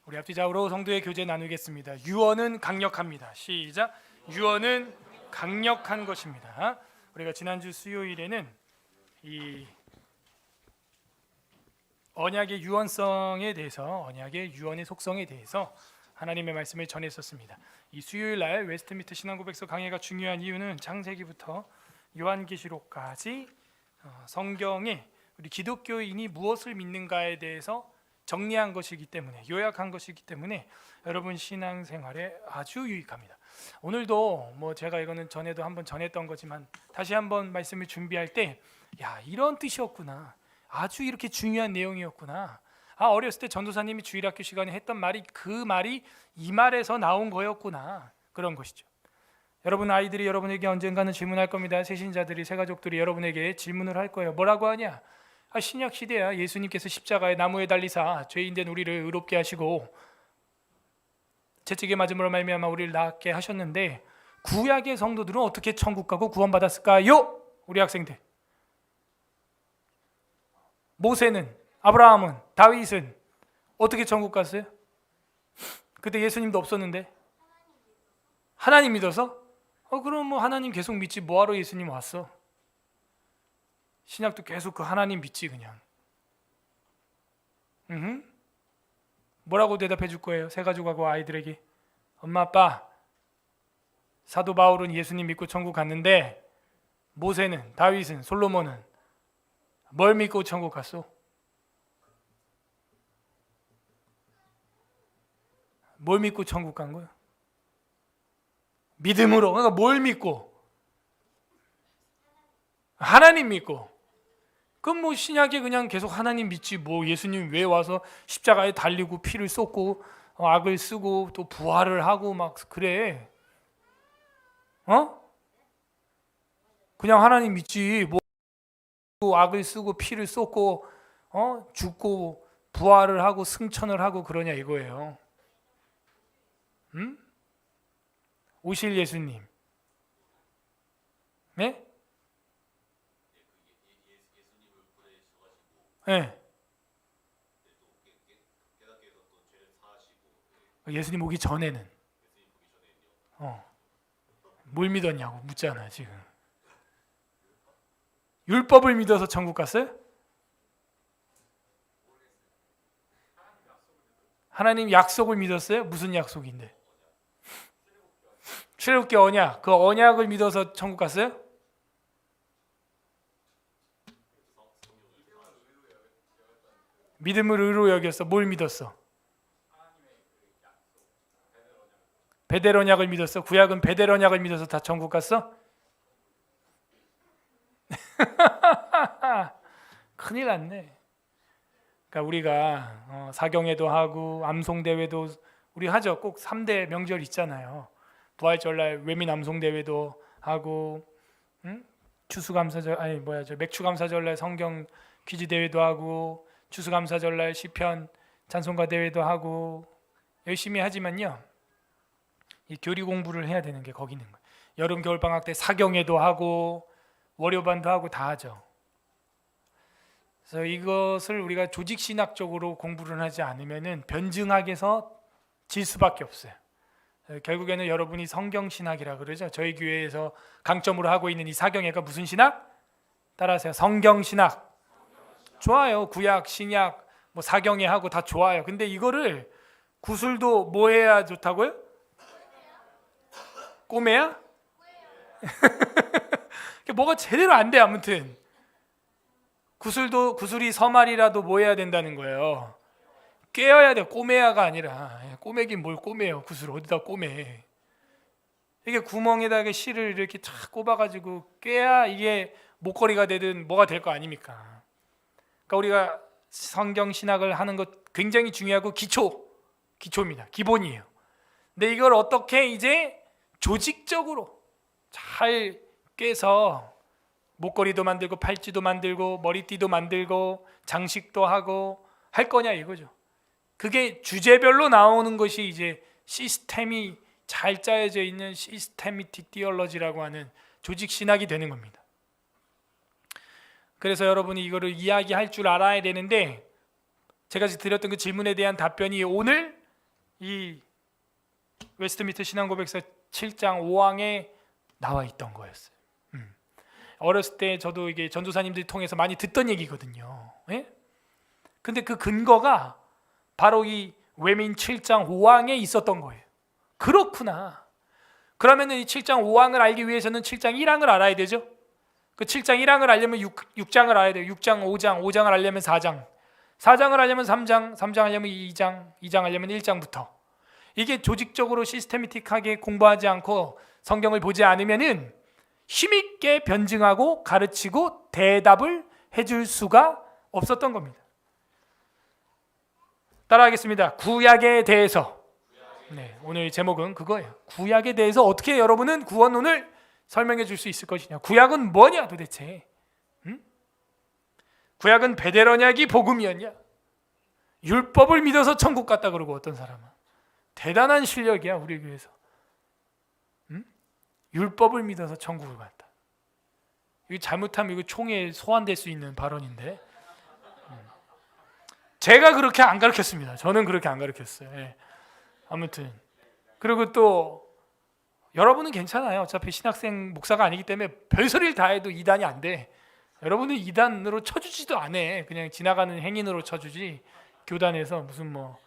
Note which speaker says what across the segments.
Speaker 1: 우리 앞뒤좌우로 성도의 교제 나누겠습니다. 유언은 강력합니다. 시작. 유언은 강력한 것입니다. 우리가 지난주 수요일에는 이 언약의 유언성에 대해서, 언약의 유언의 속성에 대해서 하나님의 말씀을 전했었습니다. 이 수요일 날 웨스트민스터 신앙고백서 강해가 중요한 이유는 창세기부터 요한계시록까지 성경에 우리 기독교인이 무엇을 믿는가에 대해서 정리한 것이기 때문에, 요약한 것이기 때문에 여러분 신앙생활에 아주 유익합니다. 오늘도 제가 이거는 전에도 한번 전했던 거지만 다시 한번 말씀을 준비할 때, 야, 이런 뜻이었구나, 아주 이렇게 중요한 내용이었구나, 어렸을 때 전도사님이 주일학교 시간에 했던 말이 그 말이 이 말에서 나온 거였구나, 그런 것이죠. 여러분 아이들이 여러분에게 언젠가는 질문할 겁니다. 새신자들이, 새가족들이 여러분에게 질문을 할 거예요. 뭐라고 하냐? 신약 시대야. 예수님께서 십자가에 나무에 달리사 죄인된 우리를 의롭게 하시고 채찍에 맞음으로 말미암아 우리를 낫게 하셨는데, 구약의 성도들은 어떻게 천국 가고 구원받았을까요? 우리 학생들. 모세는, 아브라함은, 다윗은 어떻게 천국 갔어요? 그때 예수님도 없었는데. 하나님 믿어서? 그럼 하나님 계속 믿지, 뭐하러 예수님 왔어? 신약도 계속 그 하나님 믿지 그냥. 뭐라고 대답해 줄 거예요? 새가족하고 아이들에게. 엄마 아빠, 사도 바울은 예수님 믿고 천국 갔는데 모세는, 다윗은, 솔로몬은 뭘 믿고 천국 갔어? 뭘 믿고 천국 간 거야? 믿음으로. 그러니까 뭘 믿고? 하나님 믿고. 그럼 신약에 그냥 계속 하나님 믿지, 예수님 왜 와서 십자가에 달리고 피를 쏟고 악을 쓰고 또 부활을 하고 막 그래? 그냥 하나님 믿지, 악을 쓰고 피를 쏟고 죽고 부활을 하고 승천을 하고 그러냐 이거예요. 오실 예수님. 네? 네. 예수님 오기 전에는 뭘 믿었냐고 묻잖아 지금. 율법을 믿어서 천국 갔어요? 하나님 약속을 믿었어요? 무슨 약속인데? 출애굽기 언약, 그 언약을 믿어서 천국 갔어요? 믿음을 의로 여겼어. 뭘 믿었어? 베델 언약을 믿었어. 구약은 베델 언약을 믿어서 다 천국 갔어? 큰일 났네. 그러니까 우리가 사경회도 하고 암송대회도 우리 하죠. 꼭 3대 명절 있잖아요. 부활절날 외민 암송대회도 하고, 추수감사절, 맥추감사절날 성경 퀴즈 대회도 하고, 추수감사절날 시편 찬송가 대회도 하고 열심히 하지만요, 이 교리 공부를 해야 되는 게 거기 있는 거예요. 여름 겨울 방학 때 사경회도 하고 월요반도 하고 다 하죠. 그래서 이것을 우리가 조직 신학적으로 공부를 하지 않으면은 변증학에서 질 수밖에 없어요. 결국에는 여러분이 성경 신학이라 그러죠. 저희 교회에서 강점으로 하고 있는 이 사경회가 무슨 신학? 따라하세요. 성경 신학. 좋아요. 구약, 신약, 사경회 하고 다 좋아요. 근데 이거를 구슬도 뭐 해야 좋다고요? 꼬매야? 뭐가 제대로 안 돼. 아무튼 구슬이 서말이라도 뭐 해야 된다는 거예요. 꿰어야 돼. 꼬매야가 아니라. 꼬매긴 뭘 꼬매요. 구슬 어디다 꼬매. 이게 구멍에다가 실을 이렇게 탁 꼽아가지고 꿰야 이게 목걸이가 되든 뭐가 될 거 아닙니까? 그러니까 우리가 성경 신학을 하는 것 굉장히 중요하고 기초입니다. 기본이에요. 근데 이걸 어떻게 이제 조직적으로 잘 꿰서 목걸이도 만들고 팔찌도 만들고 머리띠도 만들고 장식도 하고 할 거냐 이거죠. 그게 주제별로 나오는 것이 이제 시스템이 잘 짜여져 있는 시스테미틱 디얼러지라고 하는 조직 신학이 되는 겁니다. 그래서 여러분이 이거를 이야기할 줄 알아야 되는데, 제가 드렸던 그 질문에 대한 답변이 오늘 이 웨스트민스터 신앙고백서 7장 5항에 나와 있던 거였어요. 어렸을 때 저도 이게 전도사님들 통해서 많이 듣던 얘기거든요. 예? 근데 그 근거가 바로 이 외민 7장 5항에 있었던 거예요. 그렇구나. 그러면 이 7장 5항을 알기 위해서는 7장 1항을 알아야 되죠. 그 7장 1항을 알려면 6장을 알아야 돼요. 6장, 5장, 5장을 알려면 4장, 4장을 알려면 3장, 3장 알려면 2장, 2장 알려면 1장부터. 이게 조직적으로 시스테미틱하게 공부하지 않고 성경을 보지 않으면은 힘있게 변증하고 가르치고 대답을 해줄 수가 없었던 겁니다. 따라하겠습니다. 구약에 대해서. 네, 오늘 제목은 그거예요. 구약에 대해서 어떻게 여러분은 구원론을 설명해 줄 수 있을 것이냐. 구약은 뭐냐 도대체? 구약은 베델 언약이 복음이었냐? 율법을 믿어서 천국 갔다 그러고 어떤 사람은 대단한 실력이야 우리 교회에서. 율법을 믿어서 천국을 갔다. 이거 잘못하면 이거 총에 소환될 수 있는 발언인데 제가 그렇게 안 가르쳤습니다. 저는 그렇게 안 가르쳤어요. 예. 아무튼 그리고 또 여러분은 괜찮아요. 어차피 신학생 목사가 아니기 때문에 별소리를 다 해도 이단이 안 돼. 여러분은 이단으로 쳐주지도 않아. 그냥 지나가는 행인으로 쳐주지. 교단에서 무슨 뭐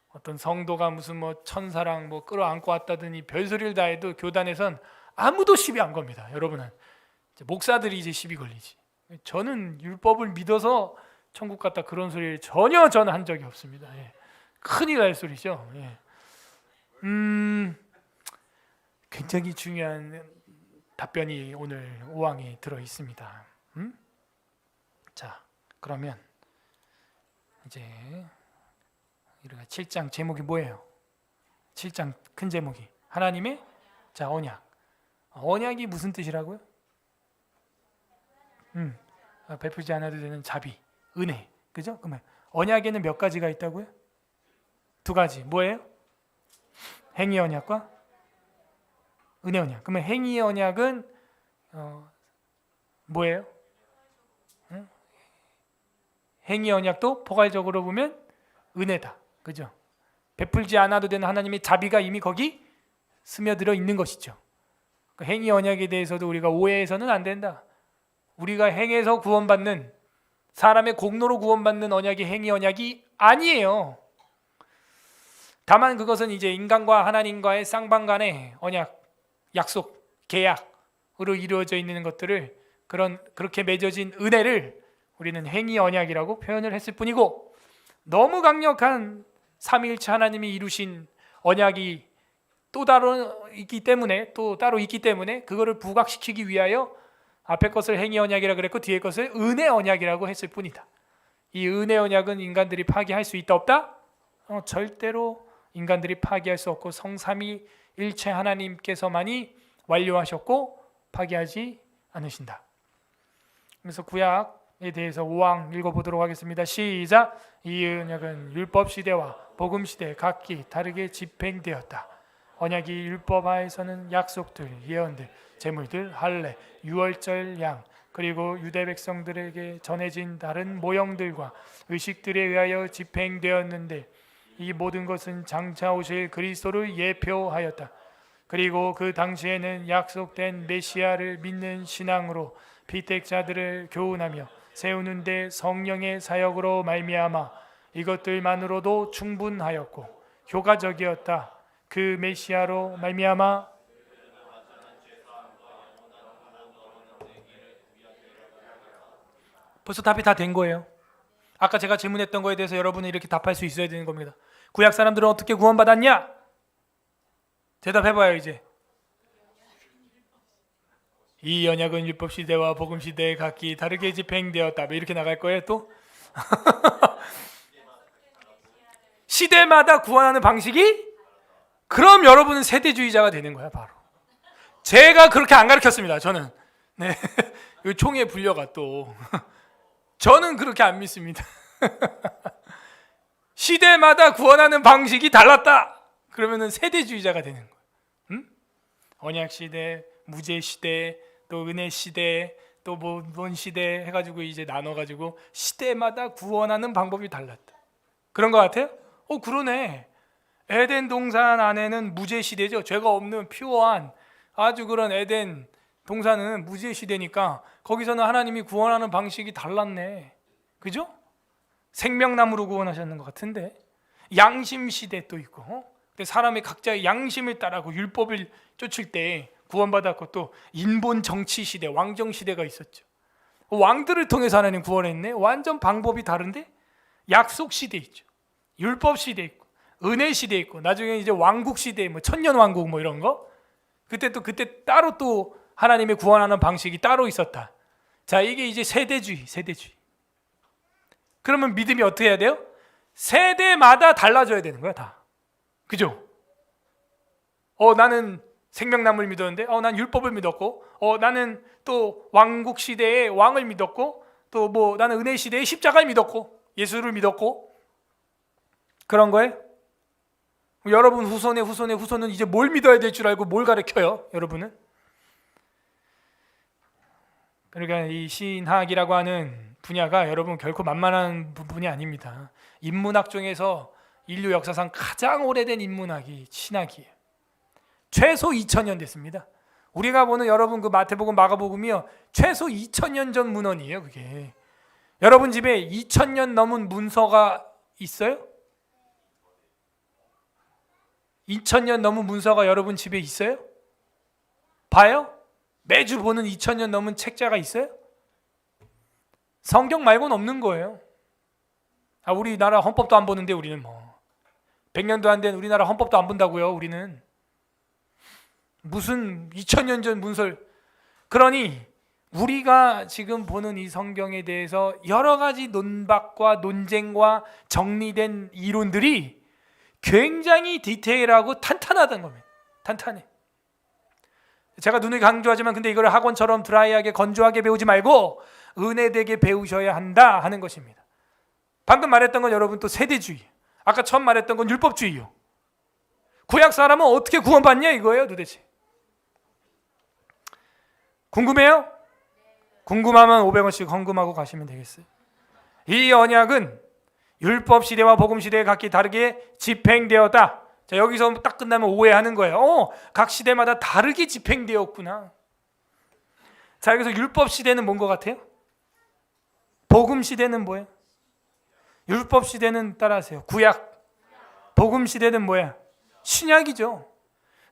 Speaker 1: 어떤 성도가 무슨 뭐 천사랑 뭐 끌어안고 왔다더니 별소리를 다 해도 교단에선 아무도 시비 안 겁니다. 여러분은 이제 목사들이 이제 시비 걸리지. 저는 율법을 믿어서 천국 갔다 그런 소리를 전혀 저는 한 적이 없습니다. 예. 큰일 날 소리죠. 예. 굉장히 중요한 답변이 오늘 5항에 들어 있습니다. 자, 그러면 이제 우리가 7장 제목이 뭐예요? 7장 큰 제목이 하나님의 자 언약. 언약이 무슨 뜻이라고요? 베풀지 않아도 되는 자비, 은혜, 그죠? 그러면 언약에는 몇 가지가 있다고요? 두 가지. 뭐예요? 행위 언약과 은혜 언약. 그러면 행위 언약은 뭐예요? 행위 언약도 포괄적으로 보면 은혜다. 그죠? 베풀지 않아도 되는 하나님의 자비가 이미 거기 스며들어 있는 것이죠. 그 행위 언약에 대해서도 우리가 오해해서는 안 된다. 우리가 행해서 구원받는 사람의 공로로 구원받는 언약이 행위 언약이 아니에요. 다만 그것은 이제 인간과 하나님과의 쌍방 간의 언약, 약속, 계약으로 이루어져 있는 것들을 그렇게 맺어진 은혜를 우리는 행위 언약이라고 표현을 했을 뿐이고 너무 강력한 삼위일체 하나님이 이루신 언약이 또 따로 있기 때문에 그거를 부각시키기 위하여 앞에 것을 행위 언약이라 그랬고 뒤에 것을 은혜 언약이라고 했을 뿐이다. 이 은혜 언약은 인간들이 파기할 수 있다 없다? 절대로 인간들이 파기할 수 없고 성삼위일체 하나님께서만이 완료하셨고 파기하지 않으신다. 그래서 구약에 대해서 5항 읽어보도록 하겠습니다. 시작. 이 언약은 율법 시대와 복음 시대 각기 다르게 집행되었다. 언약이 율법 하에서는 약속들, 예언들, 제물들, 할례, 유월절 양 그리고 유대 백성들에게 전해진 다른 모형들과 의식들에 의하여 집행되었는데 이 모든 것은 장차 오실 그리스도를 예표하였다. 그리고 그 당시에는 약속된 메시아를 믿는 신앙으로 피택자들을 교훈하며 세우는 데 성령의 사역으로 말미암아 이것들만으로도 충분하였고 효과적이었다. 그 메시아로 말미암아 벌써 답이 다 된 거예요. 아까 제가 질문했던 거에 대해서 여러분은 이렇게 답할 수 있어야 되는 겁니다. 구약 사람들은 어떻게 구원받았냐? 대답해봐요 이제. 이 언약은 율법 시대와 복음 시대에 각기 다르게 집행되었다. 뭐 이렇게 나갈 거예요 또? 시대마다 구원하는 방식이? 그럼 여러분은 세대주의자가 되는 거야 바로. 제가 그렇게 안 가르쳤습니다. 저는 네. 총에 불려가 또 저는 그렇게 안 믿습니다. 시대마다 구원하는 방식이 달랐다. 그러면은 세대주의자가 되는 거예요. 언약 시대, 무죄 시대, 또 은혜 시대, 또 뭔 시대 해가지고 이제 나눠가지고 시대마다 구원하는 방법이 달랐다. 그런 것 같아요? 그러네. 에덴 동산 안에는 무죄 시대죠. 죄가 없는 퓨어한 아주 그런 에덴 동산은 무죄 시대니까 거기서는 하나님이 구원하는 방식이 달랐네. 그죠? 생명나무로 구원하셨는 것 같은데 양심 시대 또 있고 사람이 각자의 양심을 따라고 율법을 쫓을 때 구원받았고 또 인본 정치 시대, 왕정 시대가 있었죠. 왕들을 통해서 하나님 구원했네. 완전 방법이 다른데 약속 시대 있죠. 율법 시대 있고 은혜 시대 있고 나중에 이제 왕국 시대, 뭐 천년 왕국 뭐 이런 거. 그때 따로 또 하나님의 구원하는 방식이 따로 있었다. 자, 이게 이제 세대주의. 그러면 믿음이 어떻게 해야 돼요? 세대마다 달라져야 되는 거야, 다. 그죠? 나는 생명나무를 믿었는데, 난 율법을 믿었고, 나는 또 왕국 시대의 왕을 믿었고, 또 뭐 나는 은혜 시대의 십자가를 믿었고, 예수를 믿었고, 그런 거예요? 여러분 후손은 이제 뭘 믿어야 될 줄 알고 뭘 가르쳐요, 여러분은? 그러니까 이 신학이라고 하는 분야가 여러분 결코 만만한 부분이 아닙니다. 인문학 중에서 인류 역사상 가장 오래된 인문학이 신학이에요. 최소 2000년 됐습니다. 우리가 보는 여러분 그 마태복음, 마가복음이요, 최소 2000년 전 문헌이에요. 그게 여러분 집에 2000년 넘은 문서가 있어요? 2000년 넘은 문서가 여러분 집에 있어요? 봐요? 매주 보는 2000년 넘은 책자가 있어요? 성경 말고는 없는 거예요. 우리나라 헌법도 안 보는데 우리는 뭐 100년도 안 된 우리나라 헌법도 안 본다고요. 우리는 무슨 2000년 전 문설. 그러니 우리가 지금 보는 이 성경에 대해서 여러 가지 논박과 논쟁과 정리된 이론들이 굉장히 디테일하고 탄탄하다는 겁니다. 탄탄해. 제가 눈을 강조하지만 근데 이걸 학원처럼 드라이하게 건조하게 배우지 말고 은혜되게 배우셔야 한다 하는 것입니다. 방금 말했던 건 여러분 또 세대주의, 아까 처음 말했던 건 율법주의요. 구약 사람은 어떻게 구원받냐 이거예요 도대체. 궁금해요? 궁금하면 500원씩 헌금하고 가시면 되겠어요. 이 언약은 율법 시대와 복음 시대에 각기 다르게 집행되었다. 자, 여기서 딱 끝나면 오해하는 거예요. 각 시대마다 다르게 집행되었구나. 자, 여기서 율법 시대는 뭔 것 같아요? 복음 시대는 뭐예요? 율법 시대는 따라하세요. 구약. 복음 시대는 뭐야? 신약이죠.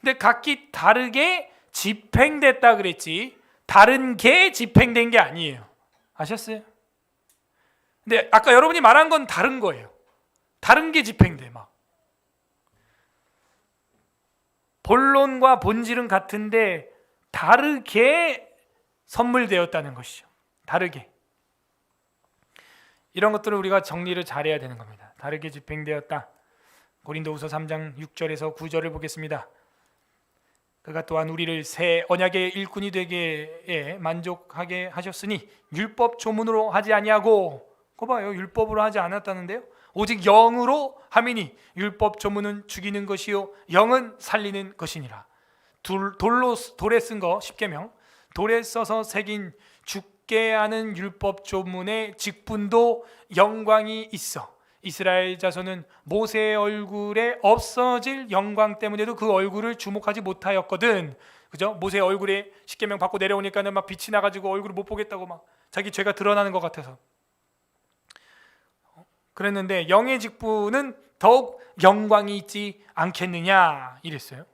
Speaker 1: 근데 각기 다르게 집행됐다 그랬지 다른 게 집행된 게 아니에요. 아셨어요? 근데 아까 여러분이 말한 건 다른 거예요. 다른 게 집행돼 막. 본론과 본질은 같은데 다르게 선물되었다는 것이죠. 다르게. 이런 것들을 우리가 정리를 잘해야 되는 겁니다. 다르게 집행되었다. 고린도후서 3장 6절에서 9절을 보겠습니다. 그가 또한 우리를 새 언약의 일꾼이 되게 만족하게 하셨으니 율법 조문으로 하지 아니하고, 그거 봐요, 율법으로 하지 않았다는데요. 오직 영으로 함이니 율법 조문은 죽이는 것이요 영은 살리는 것이니라. 돌에 쓴 거 십계명, 돌에 써서 새긴 죽게 하는 율법 조문의 직분도 영광이 있어. 이스라엘 자손은 모세의 얼굴에 없어질 영광 때문에도 그 얼굴을 주목하지 못하였거든. 그죠? 모세의 얼굴에 십계명 받고 내려오니까는 막 빛이 나가지고 얼굴을 못 보겠다고 막 자기 죄가 드러나는 것 같아서 그랬는데 영의 직분은 더욱 영광이 있지 않겠느냐 이랬어요.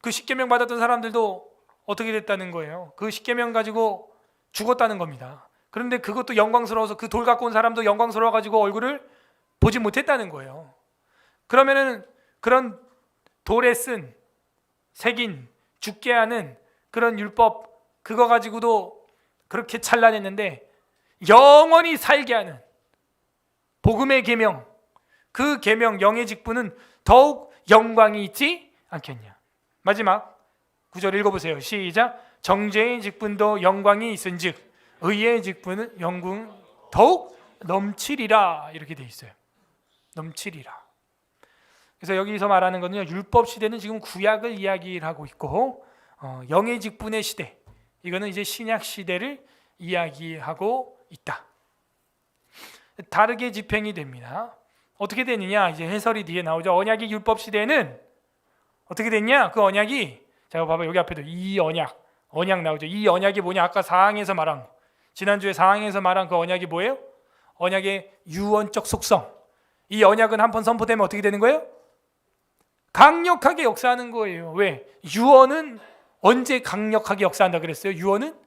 Speaker 1: 그 십계명 받았던 사람들도 어떻게 됐다는 거예요? 그 십계명 가지고 죽었다는 겁니다. 그런데 그것도 영광스러워서 그 돌 갖고 온 사람도 영광스러워 가지고 얼굴을 보지 못했다는 거예요. 그러면은 그런 돌에 쓴 새긴 죽게 하는 그런 율법 그거 가지고도 그렇게 찬란했는데 영원히 살게 하는 복음의 계명, 그 계명 영의 직분은 더욱 영광이 있지 않겠냐. 마지막 9절 읽어보세요. 시작. 정죄의 직분도 영광이 있은즉 의의 직분은 영광 더욱 넘치리라. 이렇게 돼 있어요. 넘치리라. 그래서 여기서 말하는 거는요, 율법 시대는 지금 구약을 이야기를 하고 있고 영의 직분의 시대, 이거는 이제 신약 시대를 이야기하고 있다. 다르게 집행이 됩니다. 어떻게 되느냐? 이제 해설이 뒤에 나오죠. 언약의 율법 시대에는 어떻게 됐냐? 그 언약이, 자 봐봐, 여기 앞에도 이 언약 나오죠. 이 언약이 뭐냐? 아까 사항에서 말한 거, 지난주에 사항에서 말한 그 언약이 뭐예요? 언약의 유언적 속성. 이 언약은 한번 선포되면 어떻게 되는 거예요? 강력하게 역사하는 거예요. 왜? 유언은 언제 강력하게 역사한다 그랬어요? 유언은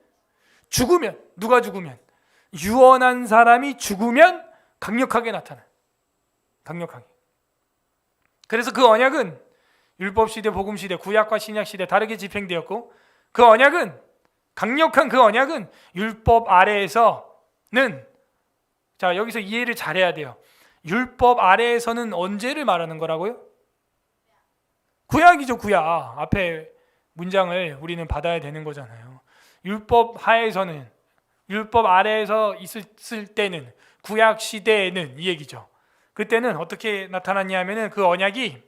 Speaker 1: 죽으면, 누가 죽으면, 유언한 사람이 죽으면 강력하게 나타나요. 강력하게. 그래서 그 언약은 율법 시대, 복음 시대, 구약과 신약 시대 다르게 집행되었고, 그 언약은, 강력한 그 언약은 율법 아래에서는, 자 여기서 이해를 잘해야 돼요. 율법 아래에서는 언제를 말하는 거라고요? 구약이죠. 구약. 앞에 문장을 우리는 받아야 되는 거잖아요. 율법 하에서는, 율법 아래에서 있을 때는, 구약 시대에는, 이 얘기죠. 그때는 어떻게 나타났냐 하면은 그 언약이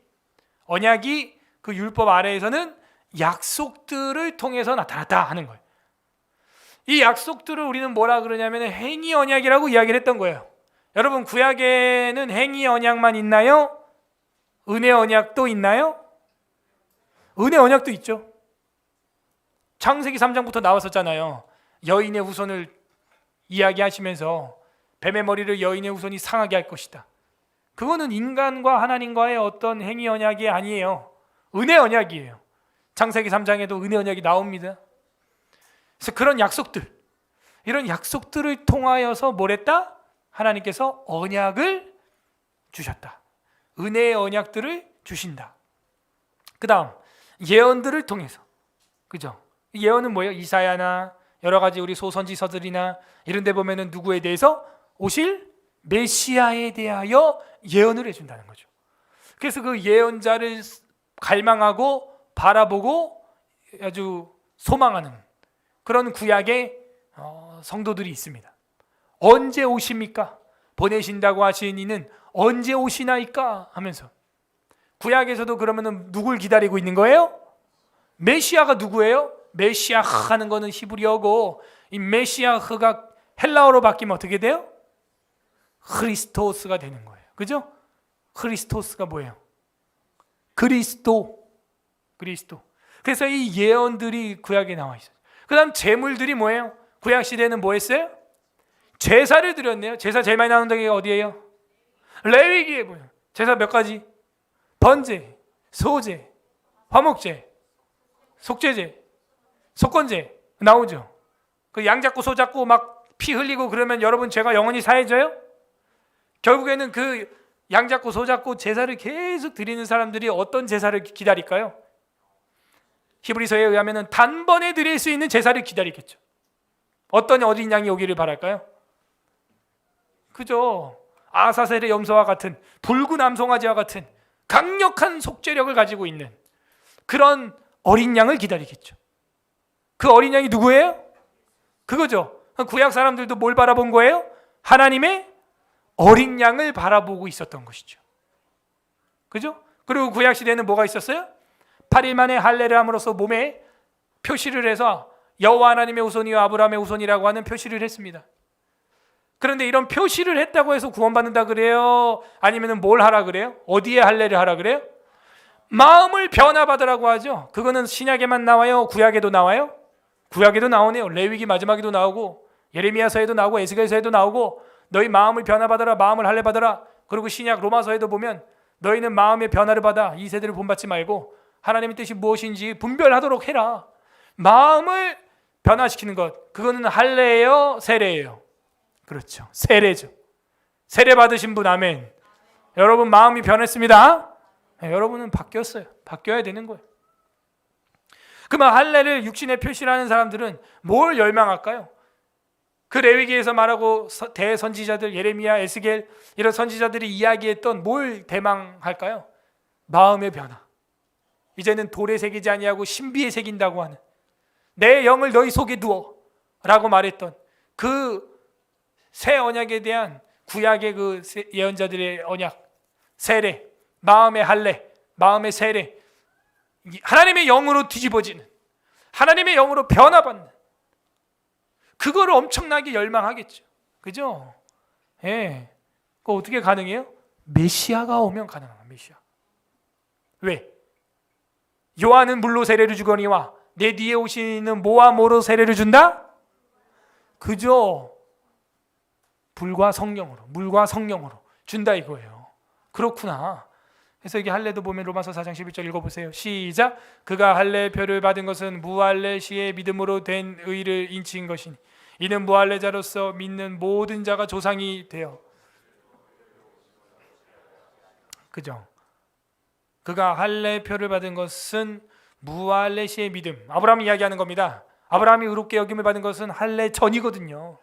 Speaker 1: 그 율법 아래에서는 약속들을 통해서 나타났다 하는 거예요. 이 약속들을 우리는 뭐라 그러냐면 행위 언약이라고 이야기를 했던 거예요. 여러분, 구약에는 행위 언약만 있나요? 은혜 언약도 있나요? 은혜 언약도 있죠. 창세기 3장부터 나왔었잖아요. 여인의 후손을 이야기하시면서 뱀의 머리를 여인의 후손이 상하게 할 것이다. 그거는 인간과 하나님과의 어떤 행위 언약이 아니에요. 은혜 언약이에요. 창세기 3장에도 은혜 언약이 나옵니다. 그래서 그런 약속들, 이런 약속들을 통하여서 뭘 했다? 하나님께서 언약을 주셨다. 은혜의 언약들을 주신다. 그 다음 예언들을 통해서, 그죠? 예언은 뭐예요? 이사야나 여러 가지 우리 소선지서들이나 이런 데 보면은 누구에 대해서? 오실 메시아에 대하여 예언을 해준다는 거죠. 그래서 그 예언자를 갈망하고 바라보고 아주 소망하는 그런 구약의 성도들이 있습니다. 언제 오십니까? 보내신다고 하신 이는 언제 오시나이까? 하면서 구약에서도 그러면은 누굴 기다리고 있는 거예요? 메시아가 누구예요? 메시아 하는 거는 히브리어고, 이 메시아가 헬라어로 바뀌면 어떻게 돼요? 크리스토스가 되는 거예요. 그죠? 크리스토스가 뭐예요? 그리스도. 그래서 이 예언들이 구약에 나와 있어요. 그 다음 제물들이 뭐예요? 구약 시대는 뭐 했어요? 제사를 드렸네요. 제사 제일 많이 나오는 데가 어디예요? 레위기에 뭐예요? 제사 몇 가지? 번제, 소제, 화목제, 속죄제, 속건제 나오죠. 그 양 잡고 소 잡고 막 피 흘리고 그러면 여러분 죄가 영원히 사해져요? 결국에는 그 양 잡고 소 잡고 제사를 계속 드리는 사람들이 어떤 제사를 기다릴까요? 히브리서에 의하면 단번에 드릴 수 있는 제사를 기다리겠죠. 어떤 어린 양이 오기를 바랄까요? 그죠? 아사셀의 염소와 같은, 붉은 암송아지와 같은 강력한 속죄력을 가지고 있는 그런 어린 양을 기다리겠죠. 그 어린 양이 누구예요? 그거죠. 구약 사람들도 뭘 바라본 거예요? 하나님의 어린 양을 바라보고 있었던 것이죠. 그죠? 그리고 구약 시대에는 뭐가 있었어요? 8일 만에 할례를 함으로써 몸에 표시를 해서 여호와 하나님의 후손이요 아브라함의 후손이라고 하는 표시를 했습니다. 그런데 이런 표시를 했다고 해서 구원받는다 그래요? 아니면 뭘 하라 그래요? 어디에 할례를 하라 그래요? 마음을 변화받으라고 하죠. 그거는 신약에만 나와요? 구약에도 나와요? 구약에도 나오네요. 레위기 마지막에도 나오고 예레미야서에도 나오고 에스겔서에도 나오고 너희 마음을 변화받아라, 마음을 할례받아라. 그리고 신약 로마서에도 보면 너희는 마음의 변화를 받아 이 세대를 본받지 말고 하나님의 뜻이 무엇인지 분별하도록 해라. 마음을 변화시키는 것, 그거는 할례예요, 세례예요? 그렇죠, 세례죠. 세례 받으신 분 아멘. 여러분 마음이 변했습니다. 네, 여러분은 바뀌었어요. 바뀌어야 되는 거예요. 그러면 할례를 육신의 표시라는 사람들은 뭘 열망할까요? 그 레위기에서 말하고 대선지자들 예레미야, 에스겔 이런 선지자들이 이야기했던 뭘 대망할까요? 마음의 변화. 이제는 돌에 새기지 아니하고 신비에 새긴다고 하는, 내 영을 너희 속에 두어 라고 말했던 그 새 언약에 대한 구약의 그 예언자들의 언약, 세례, 마음의 할례, 마음의 세례, 하나님의 영으로 뒤집어지는, 하나님의 영으로 변화받는, 그거를 엄청나게 열망하겠죠. 그죠? 예. 그거 어떻게 가능해요? 메시아가 오면 가능한 거예요. 메시아. 왜? 요한은 물로 세례를 주거니와 내 뒤에 오시는 뭐와 뭐로 세례를 준다? 그죠? 불과 성령으로, 물과 성령으로 준다 이거예요. 그렇구나. 그래서 여기 할례도 보면 로마서 4장 11절 읽어보세요. 시작. 그가 할례 표를 받은 것은 무할례 시의 믿음으로 된 의를 인치인 것이니 이는 무할례자로서 믿는 모든 자가 조상이 되어. 그죠? 그가 할례 표를 받은 것은 무할례 시의 믿음. 아브라함이 이야기하는 겁니다. 아브라함이 의롭게 여김을 받은 것은 할례 전이거든요.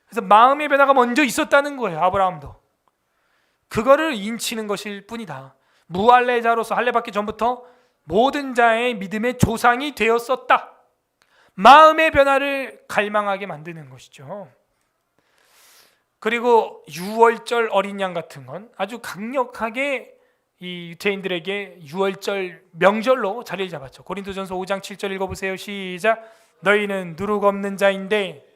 Speaker 1: 그래서 마음의 변화가 먼저 있었다는 거예요. 아브라함도. 그거를 인치는 것일 뿐이다. 무할례자로서 할례 받기 전부터 모든 자의 믿음의 조상이 되었었다. 마음의 변화를 갈망하게 만드는 것이죠. 그리고 유월절 어린 양 같은 건 아주 강력하게 이 유대인들에게 유월절 명절로 자리를 잡았죠. 고린도전서 5장 7절 읽어보세요. 시작. 너희는 누룩 없는 자인데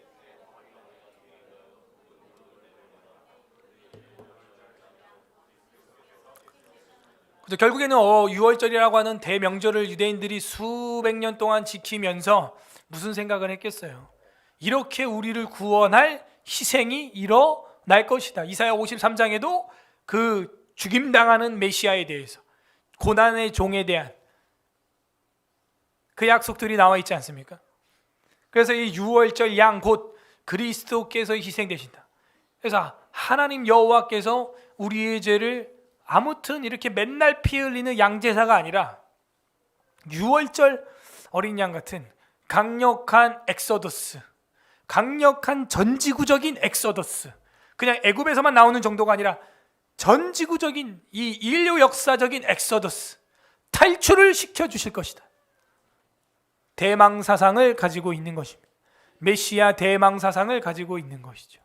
Speaker 1: 결국에는 유월절이라고 하는 대명절을 유대인들이 수백 년 동안 지키면서 무슨 생각을 했겠어요? 이렇게 우리를 구원할 희생이 일어날 것이다. 이사야 53장에도 그 죽임당하는 메시아에 대해서, 고난의 종에 대한 그 약속들이 나와 있지 않습니까? 그래서 이 유월절 양 곧 그리스도께서 희생되신다. 그래서 하나님 여호와께서 우리의 죄를 아무튼 이렇게 맨날 피 흘리는 양제사가 아니라 유월절 어린 양 같은 강력한 엑소더스, 강력한 전지구적인 엑소더스, 그냥 애굽에서만 나오는 정도가 아니라 전지구적인 이 인류 역사적인 엑소더스, 탈출을 시켜주실 것이다. 대망사상을 가지고 있는 것입니다. 메시아 대망사상을 가지고 있는 것이죠.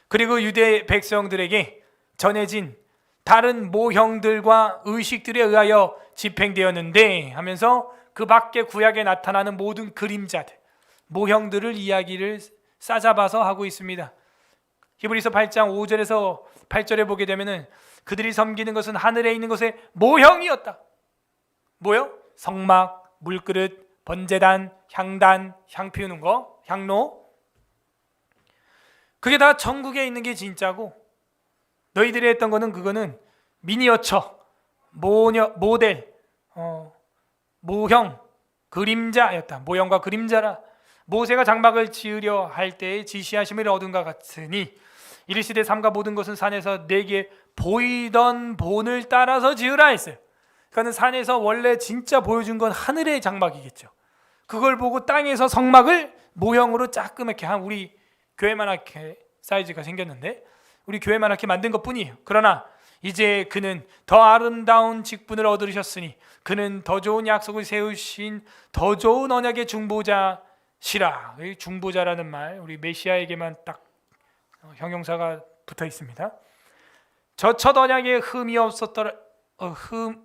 Speaker 1: 그리고 유대 백성들에게 전해진 다른 모형들과 의식들에 의하여 집행되었는데 하면서 그 밖에 구약에 나타나는 모든 그림자들, 모형들을 이야기를 싸잡아서 하고 있습니다. 히브리서 8장 5절에서 8절에 보게 되면은 그들이 섬기는 것은 하늘에 있는 것의 모형이었다. 뭐요? 성막, 물그릇, 번제단, 향단, 향 피우는 거, 향로. 그게 다 천국에 있는 게 진짜고 너희들이 했던 거는 그거는 미니어처, 모델, 모형, 그림자였다. 모형과 그림자라. 모세가 장막을 지으려 할 때에 지시하심을 얻은 것 같으니 이르시되 삼가 모든 것은 산에서 내게 보이던 본을 따라서 지으라 했어요. 그러니까 산에서 원래 진짜 보여준 건 하늘의 장막이겠죠. 그걸 보고 땅에서 성막을 모형으로 조그맣게 한 우리 교회만하게 사이즈가 생겼는데 우리 교회만하게 만든 것뿐이에요. 그러나 이제 그는 더 아름다운 직분을 얻으셨으니 그는 더 좋은 약속을 세우신 더 좋은 언약의 중보자시라. 중보자라는 말 우리 메시아에게만 딱 형용사가 붙어 있습니다. 저 첫 언약에 흠이 없었더라,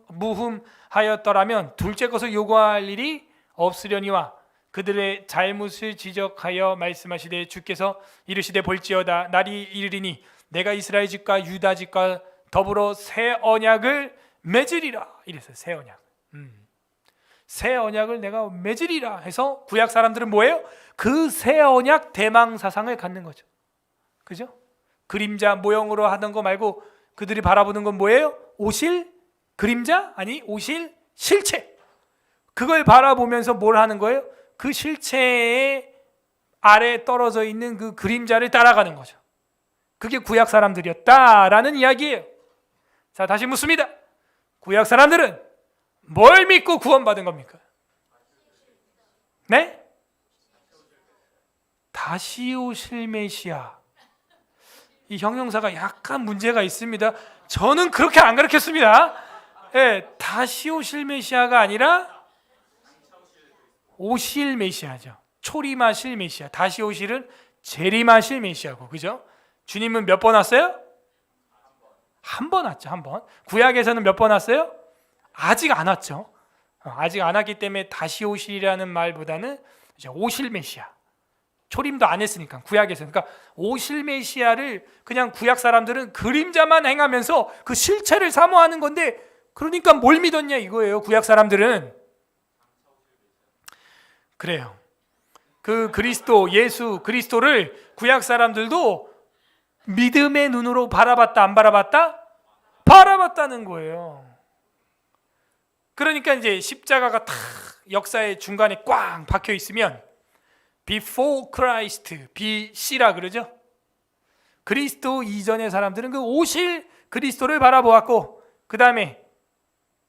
Speaker 1: 무흠하였더라면 둘째 것을 요구할 일이 없으려니와 그들의 잘못을 지적하여 말씀하시되 주께서 이르시되 볼지어다 날이 이르리니 내가 이스라엘 집과 유다 집과 더불어 새 언약을 맺으리라. 이랬어요. 새 언약. 새 언약을 내가 맺으리라 해서 구약 사람들은 뭐예요? 그 새 언약 대망 사상을 갖는 거죠. 그죠? 그림자 모형으로 하던 거 말고 그들이 바라보는 건 뭐예요? 오실 그림자? 아니 오실 실체. 그걸 바라보면서 뭘 하는 거예요? 그 실체의 아래에 떨어져 있는 그 그림자를 따라가는 거죠. 그게 구약 사람들이었다라는 이야기예요. 자, 다시 묻습니다. 구약 사람들은 뭘 믿고 구원받은 겁니까? 네? 다시 오실 메시아. 이 형용사가 약간 문제가 있습니다. 저는 그렇게 안 가르쳤습니다. 네, 다시 오실 메시아가 아니라 오실 메시아죠. 초림하실 메시아. 다시 오실은 재림하실 메시아고, 그죠? 주님은 몇 번 왔어요? 한 번 왔죠. 한 번. 구약에서는 몇 번 왔어요? 아직 안 왔죠. 아직 안 왔기 때문에 다시 오실이라는 말보다는 이제 오실 메시아, 초림도 안 했으니까 구약에서. 그러니까 오실 메시아를 그냥 구약 사람들은 그림자만 행하면서 그 실체를 사모하는 건데, 그러니까 뭘 믿었냐 이거예요. 구약 사람들은. 그래요. 그 그리스도, 예수 그리스도를 구약 사람들도 믿음의 눈으로 바라봤다 안 바라봤다? 바라봤다는 거예요. 그러니까 이제 십자가가 탁 역사의 중간에 꽝 박혀 있으면 Before Christ, BC라 그러죠. 그리스도 이전의 사람들은 그 오실 그리스도를 바라보았고, 그 다음에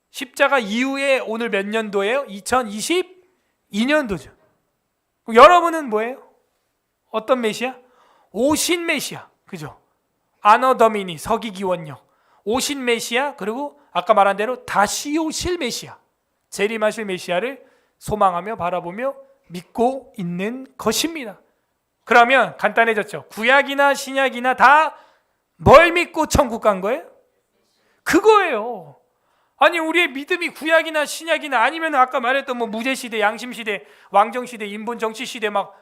Speaker 1: 십자가 이후에 오늘 몇 년도예요? 2022년도죠. 여러분은 뭐예요? 어떤 메시아? 오신 메시아, 그죠? 아너 더미니, 서기기원역, 오신 메시아, 그리고 아까 말한 대로 다시 오실 메시아, 재림하실 메시아를 소망하며 바라보며 믿고 있는 것입니다. 그러면 간단해졌죠. 구약이나 신약이나 다 뭘 믿고 천국 간 거예요? 그거예요. 아니, 우리의 믿음이 구약이나 신약이나 아니면 아까 말했던 뭐 무제시대, 양심시대, 왕정시대, 인본정치시대 막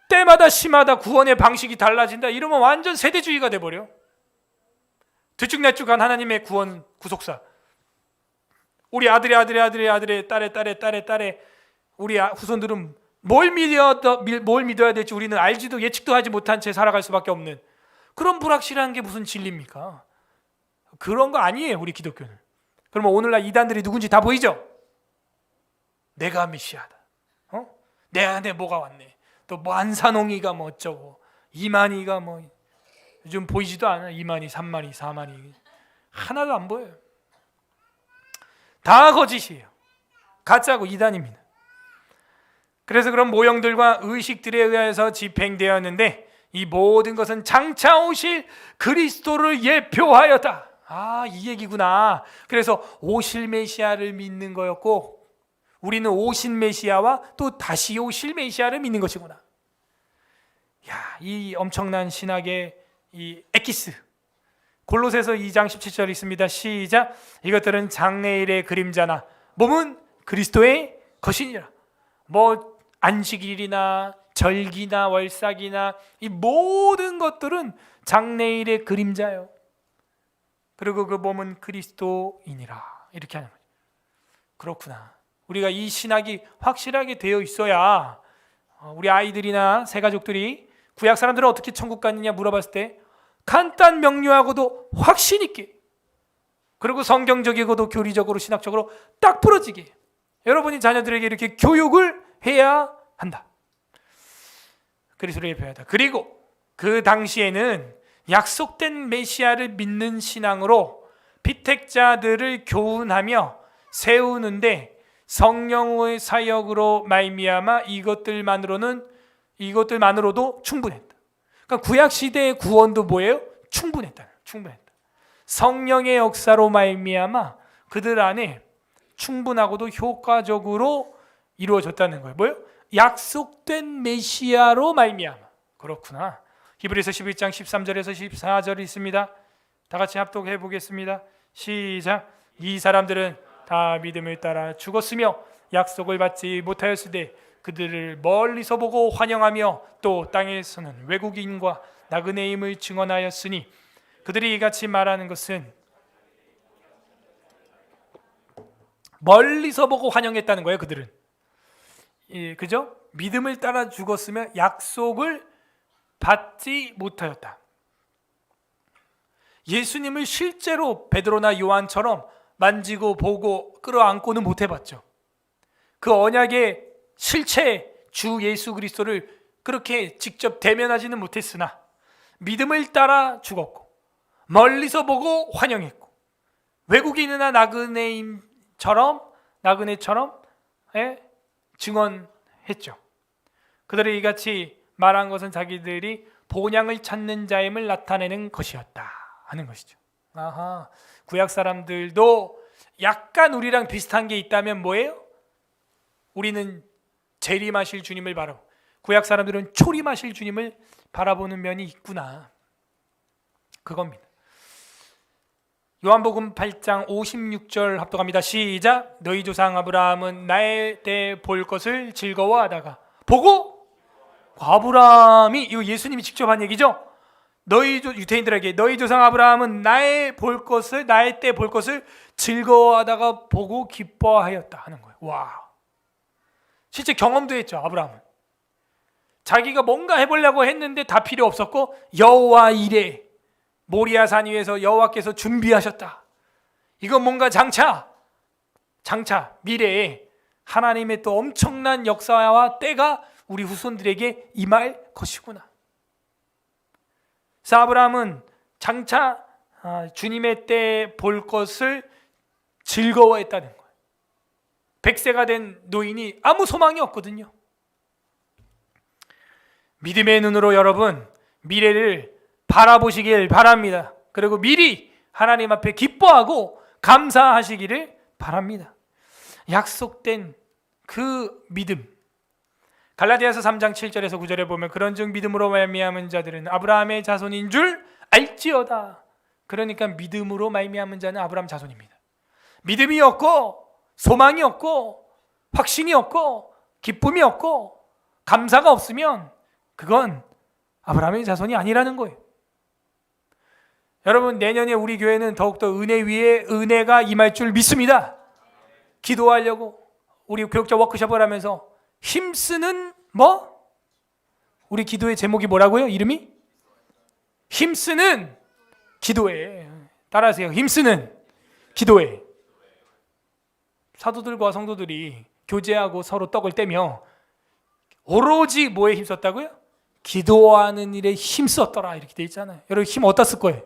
Speaker 1: 때마다 시마다 구원의 방식이 달라진다 이러면 완전 세대주의가 돼버려. 들쭉날쭉한 하나님의 구원 구속사, 우리 아들의 딸의 우리 후손들은 뭘 믿어야 될지 우리는 알지도 예측도 하지 못한 채 살아갈 수밖에 없는 그런 불확실한 게 무슨 진리입니까? 그런 거 아니에요, 우리 기독교는. 그러면 오늘날 이단들이 누군지 다 보이죠? 내가 메시아다. 내 안에 뭐가 왔네. 또 뭐 안산홍이가 뭐 어쩌고, 이만희가 뭐 요즘 보이지도 않아. 2만희, 3만희, 4만희 하나도 안 보여요. 다 거짓이에요. 가짜고 이단입니다. 그래서 그런 모형들과 의식들에 의해서 집행되었는데, 이 모든 것은 장차 오실 그리스도를 예표하였다. 아, 이 얘기구나. 그래서 오실 메시아를 믿는 거였고, 우리는 오신 메시아와 또 다시 오실 메시아를 믿는 것이구나. 야, 이 엄청난 신학의 이 엑기스. 골로새서 2장 17절 있습니다. 시작. 이것들은 장래일의 그림자나 몸은 그리스도의 것이니라. 뭐 안식일이나 절기나 월삭이나 이 모든 것들은 장래일의 그림자예요. 그리고 그 몸은 그리스도이니라. 이렇게 하는 거죠. 그렇구나. 우리가 이 신학이 확실하게 되어 있어야 우리 아이들이나 새가족들이 구약 사람들은 어떻게 천국 갔느냐 물어봤을 때 간단 명료하고도 확신 있게, 그리고 성경적이고도 교리적으로 신학적으로 딱 부러지게 여러분이 자녀들에게 이렇게 교육을 해야 한다. 그리스도를 예표하다. 그리고 그 당시에는 약속된 메시아를 믿는 신앙으로 피택자들을 교훈하며 세우는데 성령의 사역으로 말미암아 이것들만으로도 충분했다. 그러니까 구약 시대의 구원도 뭐예요? 충분했다. 성령의 역사로 말미암아 그들 안에 충분하고도 효과적으로 이루어졌다는 거예요. 뭐예요? 약속된 메시아로 말미암아. 그렇구나. 히브리서 11장 13절에서 14절이 있습니다. 다 같이 합독해 보겠습니다. 시작. 이 사람들은 다 믿음을 따라 죽었으며 약속을 받지 못하였으되 그들을 멀리서 보고 환영하며 또 땅에서는 외국인과 나그네임을 증언하였으니, 그들이 이같이 말하는 것은 멀리서 보고 환영했다는 거예요. 그들은 그죠? 믿음을 따라 죽었으며 약속을 받지 못하였다. 예수님을 실제로 베드로나 요한처럼 만지고 보고 끌어안고는 못 해봤죠. 그 언약의 실체 주 예수 그리스도를 그렇게 직접 대면하지는 못했으나 믿음을 따라 죽었고 멀리서 보고 환영했고 외국인이나 나그네처럼 증언했죠. 그들이 이같이 말한 것은 자기들이 본향을 찾는 자임을 나타내는 것이었다 하는 것이죠. 아하, 구약 사람들도 약간 우리랑 비슷한 게 있다면 뭐예요? 우리는 재림하실 주님을 바라보고 구약 사람들은 초림하실 주님을 바라보는 면이 있구나, 그겁니다. 요한복음 8장 56절 합독합니다. 시작. 너희 조상 아브라함은 나에 대해 볼 것을 즐거워하다가 보고 아브라함이, 이거 예수님이 직접 한 얘기죠. 유대인들에게 너희 조상 아브라함은 나의 때 볼 것을 즐거워하다가 보고 기뻐하였다 하는 거예요. 와, 실제 경험도 했죠. 아브라함은 자기가 뭔가 해보려고 했는데 다 필요 없었고 여호와 이레, 모리아 산 위에서 여호와께서 준비하셨다. 이건 뭔가 장차 미래에 하나님의 또 엄청난 역사와 때가 우리 후손들에게 임할 것이구나. 그래서 아브라함은 장차 주님의 때 볼 것을 즐거워했다는 거예요. 100세가 된 노인이 아무 소망이 없거든요. 믿음의 눈으로 여러분 미래를 바라보시길 바랍니다. 그리고 미리 하나님 앞에 기뻐하고 감사하시기를 바랍니다. 약속된 그 믿음, 갈라디아서 3장 7절에서 9절에 보면 그런즉 믿음으로 말미암은 자들은 아브라함의 자손인 줄 알지어다. 그러니까 믿음으로 말미암은 자는 아브라함 자손입니다. 믿음이 없고 소망이 없고 확신이 없고 기쁨이 없고 감사가 없으면 그건 아브라함의 자손이 아니라는 거예요. 여러분, 내년에 우리 교회는 더욱더 은혜 위에 은혜가 임할 줄 믿습니다. 기도하려고 우리 교육자 워크숍을 하면서 힘쓰는 우리 기도의 제목이 뭐라고요? 이름이? 힘쓰는 기도회. 따라하세요. 힘쓰는 기도회. 사도들과 성도들이 교제하고 서로 떡을 떼며 오로지 뭐에 힘썼다고요? 기도하는 일에 힘썼더라 이렇게 돼 있잖아요. 여러분 힘 어디다 쓸 거예요?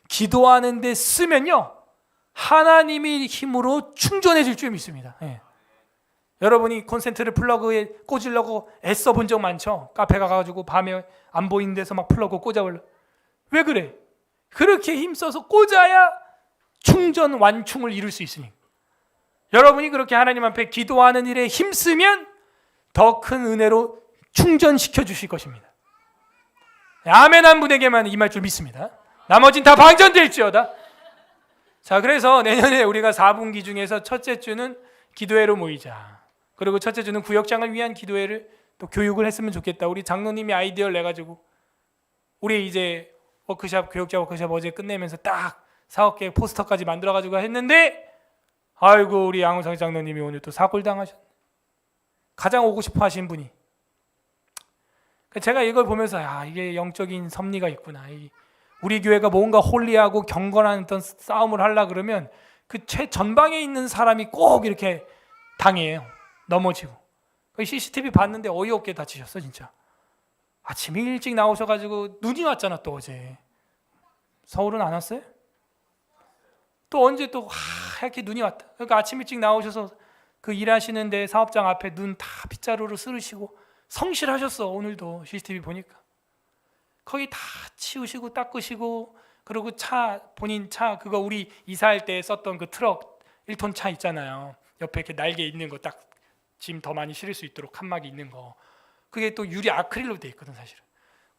Speaker 1: 기도하는 데 쓰면요 하나님이 힘으로 충전해 줄 줄 믿습니다. 예. 여러분이 콘센트를 플러그에 꽂으려고 애써 본 적 많죠? 카페 가가지고 밤에 안 보이는 데서 막 플러그 꽂아보려. 왜 그래? 그렇게 힘써서 꽂아야 충전 완충을 이룰 수 있으니 여러분이 그렇게 하나님 앞에 기도하는 일에 힘쓰면 더 큰 은혜로 충전시켜 주실 것입니다. 아멘 한 분에게만 임할 줄 믿습니다. 나머진 다 방전될지어다. 자, 그래서 내년에 우리가 4분기 중에서 첫째 주는 기도회로 모이자. 그리고 첫째 주는 구역장을 위한 기도회를 또 교육을 했으면 좋겠다. 우리 장로님이 아이디어를 내가지고 우리 이제 워크샵, 교육자 워크샵 어제 끝내면서 딱 4개 포스터까지 만들어가지고 했는데 아이고 우리 양우성 장로님이 오늘 또 사골 당하셨네. 가장 오고 싶어 하신 분이. 제가 이걸 보면서 이게 영적인 섭리가 있구나. 우리 교회가 뭔가 홀리하고 경건한 어떤 싸움을 하려고 그러면 그 최전방에 있는 사람이 꼭 이렇게 당해요. 넘어지고. CCTV 봤는데 어이없게 다치셨어 진짜. 아침 일찍 나오셔가지고 눈이 왔잖아 또 어제. 서울은 안 왔어요? 또 언제 또 하얗게 눈이 왔다. 그러니까 아침 일찍 나오셔서 그 일하시는데 사업장 앞에 눈 다 빗자루로 쓸으시고 성실하셨어. 오늘도 CCTV 보니까 거기 다 치우시고 닦으시고 그리고 본인 차 그거 우리 이사할 때 썼던 그 트럭 1톤 차 있잖아요. 옆에 이렇게 날개 있는 거 딱 짐 더 많이 실을 수 있도록 칸막이 있는 거 그게 또 유리 아크릴로 돼 있거든 사실은.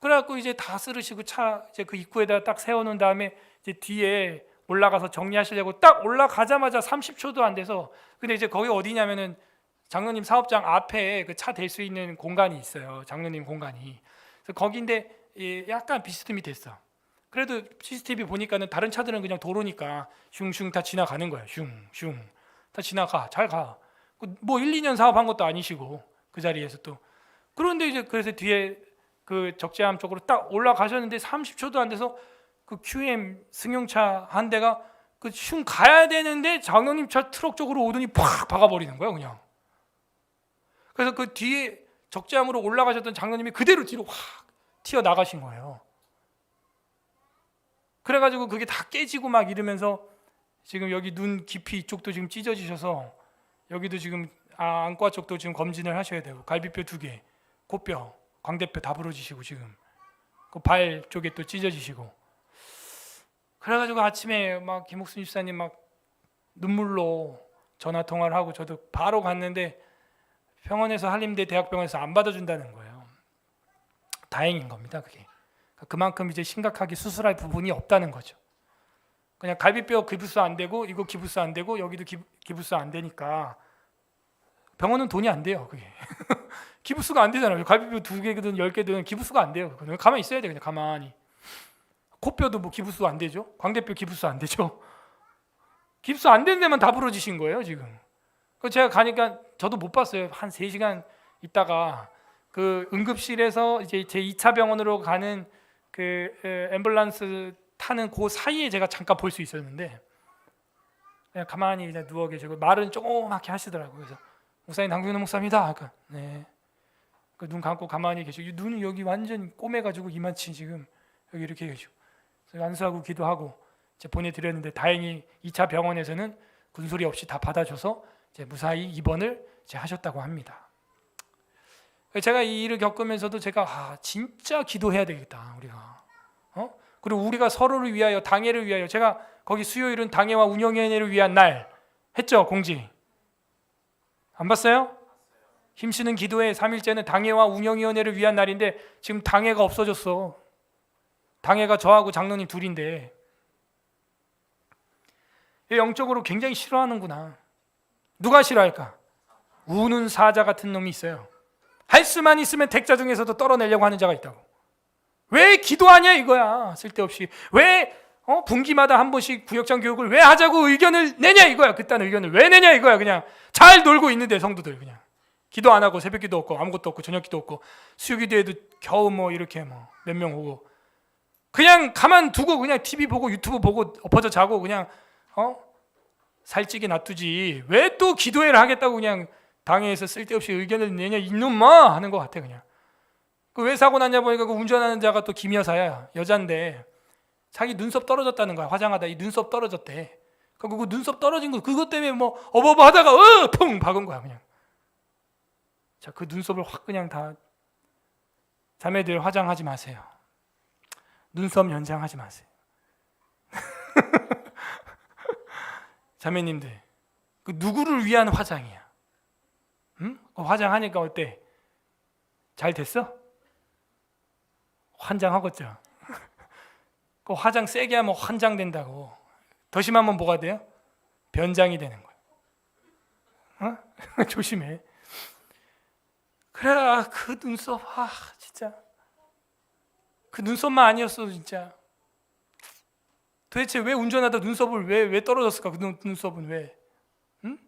Speaker 1: 그래갖고 이제 다 쓸으시고 차 이제 그 입구에다 딱 세워놓은 다음에 이제 뒤에 올라가서 정리하시려고 딱 올라가자마자 30초도 안 돼서 근데 이제 거기 어디냐면은 장로님 사업장 앞에 그 차 댈 수 있는 공간이 있어요. 장로님 공간이. 그래서 거기인데 약간 비스듬히 됐어. 그래도 CCTV 보니까는 다른 차들은 그냥 도로니까 슝슝 다 지나가는 거야. 슝슝 다 지나가. 잘 가. 뭐 1, 2년 사업한 것도 아니시고 그 자리에서 또 그런데 이제 그래서 뒤에 그 적재함 쪽으로 딱 올라가셨는데 30초도 안 돼서 그 QM 승용차 한 대가 그 슝 가야 되는데 장로님 차 트럭 쪽으로 오더니 팍 박아버리는 거야 그냥. 그래서 그 뒤에 적재함으로 올라가셨던 장로님이 그대로 뒤로 확 튀어 나가신 거예요. 그래가지고 그게 다 깨지고 막 이러면서 지금 여기 눈 깊이 이쪽도 지금 찢어지셔서 여기도 지금 안과 쪽도 지금 검진을 하셔야 되고 갈비뼈 2개, 코뼈, 광대뼈 다 부러지시고 지금 그 발 쪽에 또 찢어지시고 그래가지고 아침에 막 김옥순 집사님 막 눈물로 전화 통화를 하고 저도 바로 갔는데 병원에서 한림대 대학병원에서 안 받아준다는 거예요. 다행인 겁니다 그게. 그만큼 이제 심각하게 수술할 부분이 없다는 거죠. 그냥 갈비뼈 기부스 안 되고 이거 기부스 안 되고 여기도 기부스 안 되니까 병원은 돈이 안 돼요 그게. 기부수가 안 되잖아요. 갈비뼈 2개든 10개든 기부수가 안 돼요. 그냥 가만히 있어야 돼. 그냥 가만히. 코뼈도 뭐 기부수 안 되죠. 광대뼈 기부수 안 되죠. 기부수 안 되는 데만 다 부러지신 거예요 지금. 그 제가 가니까 저도 못 봤어요. 한 3시간 있다가 그 응급실에서 이제 제 2차 병원으로 가는 그 앰뷸런스 타는 그 사이에 제가 잠깐 볼 수 있었는데 그냥 가만히 그냥 누워 계시고 말은 조그맣게 하시더라고요. 그래서 목사님 강병남 목사입니다. 아까 네. 그 눈 감고 가만히 계시고 눈이 여기 완전 꼬매가지고 이만치 지금 여기 이렇게 계시고 안수하고 기도하고 이제 보내드렸는데 다행히 2차 병원에서는 군소리 없이 다 받아줘서 이제 무사히 입원을 이제 하셨다고 합니다. 제가 이 일을 겪으면서도 제가 진짜 기도해야 되겠다 우리가. 그리고 우리가 서로를 위하여 당회를 위하여 제가 거기 수요일은 당회와 운영위원회를 위한 날 했죠 공지. 안 봤어요? 힘쓰는 기도회 3일째는 당회와 운영위원회를 위한 날인데 지금 당회가 없어졌어. 당회가 저하고 장로님 둘인데 영적으로 굉장히 싫어하는구나. 누가 싫어할까? 우는 사자 같은 놈이 있어요. 할 수만 있으면 택자 중에서도 떨어내려고 하는 자가 있다고. 왜 기도하냐 이거야. 쓸데없이. 왜 분기마다 한 번씩 구역장 교육을 왜 하자고 의견을 내냐 이거야. 그딴 의견을 왜 내냐 이거야. 그냥 잘 놀고 있는데 성도들 그냥 기도 안 하고 새벽기도 없고 아무것도 없고 저녁기도 없고 수요기도에도 겨우 뭐 이렇게 뭐 몇 명 오고 그냥 가만 두고 그냥 TV 보고 유튜브 보고 엎어져 자고 그냥 살찌게 놔두지 왜 또 기도회를 하겠다고 그냥 당회에서 쓸데없이 의견을 내냐 이놈아 하는 것 같아. 그냥 그 왜 사고 났냐 보니까 그 운전하는 자가 또 김여사야. 여잔데 자기 눈썹 떨어졌다는 거야. 화장하다 이 눈썹 떨어졌대. 그 눈썹 떨어진 거 그것 때문에 뭐 어버버 하다가 펑 박은 거야 그냥. 자, 그 눈썹을 확 그냥 다 자매들 화장하지 마세요. 눈썹 연장하지 마세요. 자매님들 그 누구를 위한 화장이야? 응? 화장하니까 어때? 잘 됐어? 환장하겠죠. 그 화장 세게 하면 환장된다고. 더 심하면 뭐가 돼요? 변장이 되는 거야. 조심해. 그래 그 눈썹 진짜 그 눈썹만 아니었어도 진짜 도대체 왜 운전하다 눈썹을 왜 떨어졌을까? 그 눈썹은 왜? 응?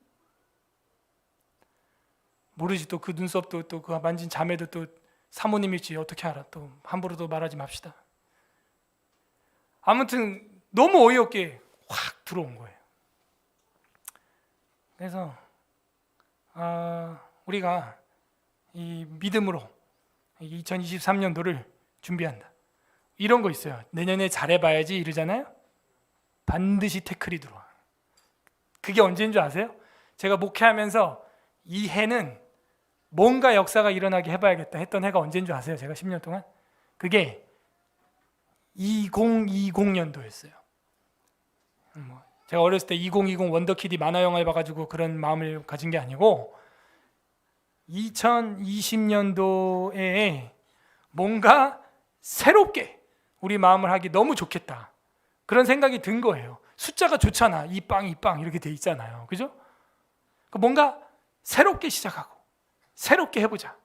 Speaker 1: 모르지. 또 그 눈썹도 또 그 만진 자매도 또 사모님일지 어떻게 알아? 또 함부로 또 말하지 맙시다. 아무튼 너무 어이없게 확 들어온 거예요. 그래서 우리가 이 믿음으로 2023년도를 준비한다. 이런 거 있어요. 내년에 잘해봐야지 이러잖아요. 반드시 태클이 들어와. 그게 언제인 줄 아세요? 제가 목회하면서 이 해는 뭔가 역사가 일어나게 해봐야겠다 했던 해가 언제인 줄 아세요? 제가 10년 동안 그게 2020년도였어요. 제가 어렸을 때 2020 원더키디 만화 영화를 봐가지고 그런 마음을 가진 게 아니고 2020년도에 뭔가 새롭게 우리 마음을 하기 너무 좋겠다 그런 생각이 든 거예요. 숫자가 좋잖아. 이 빵 이렇게 돼 있잖아요. 그죠? 뭔가 새롭게 시작하고 새롭게 해보자.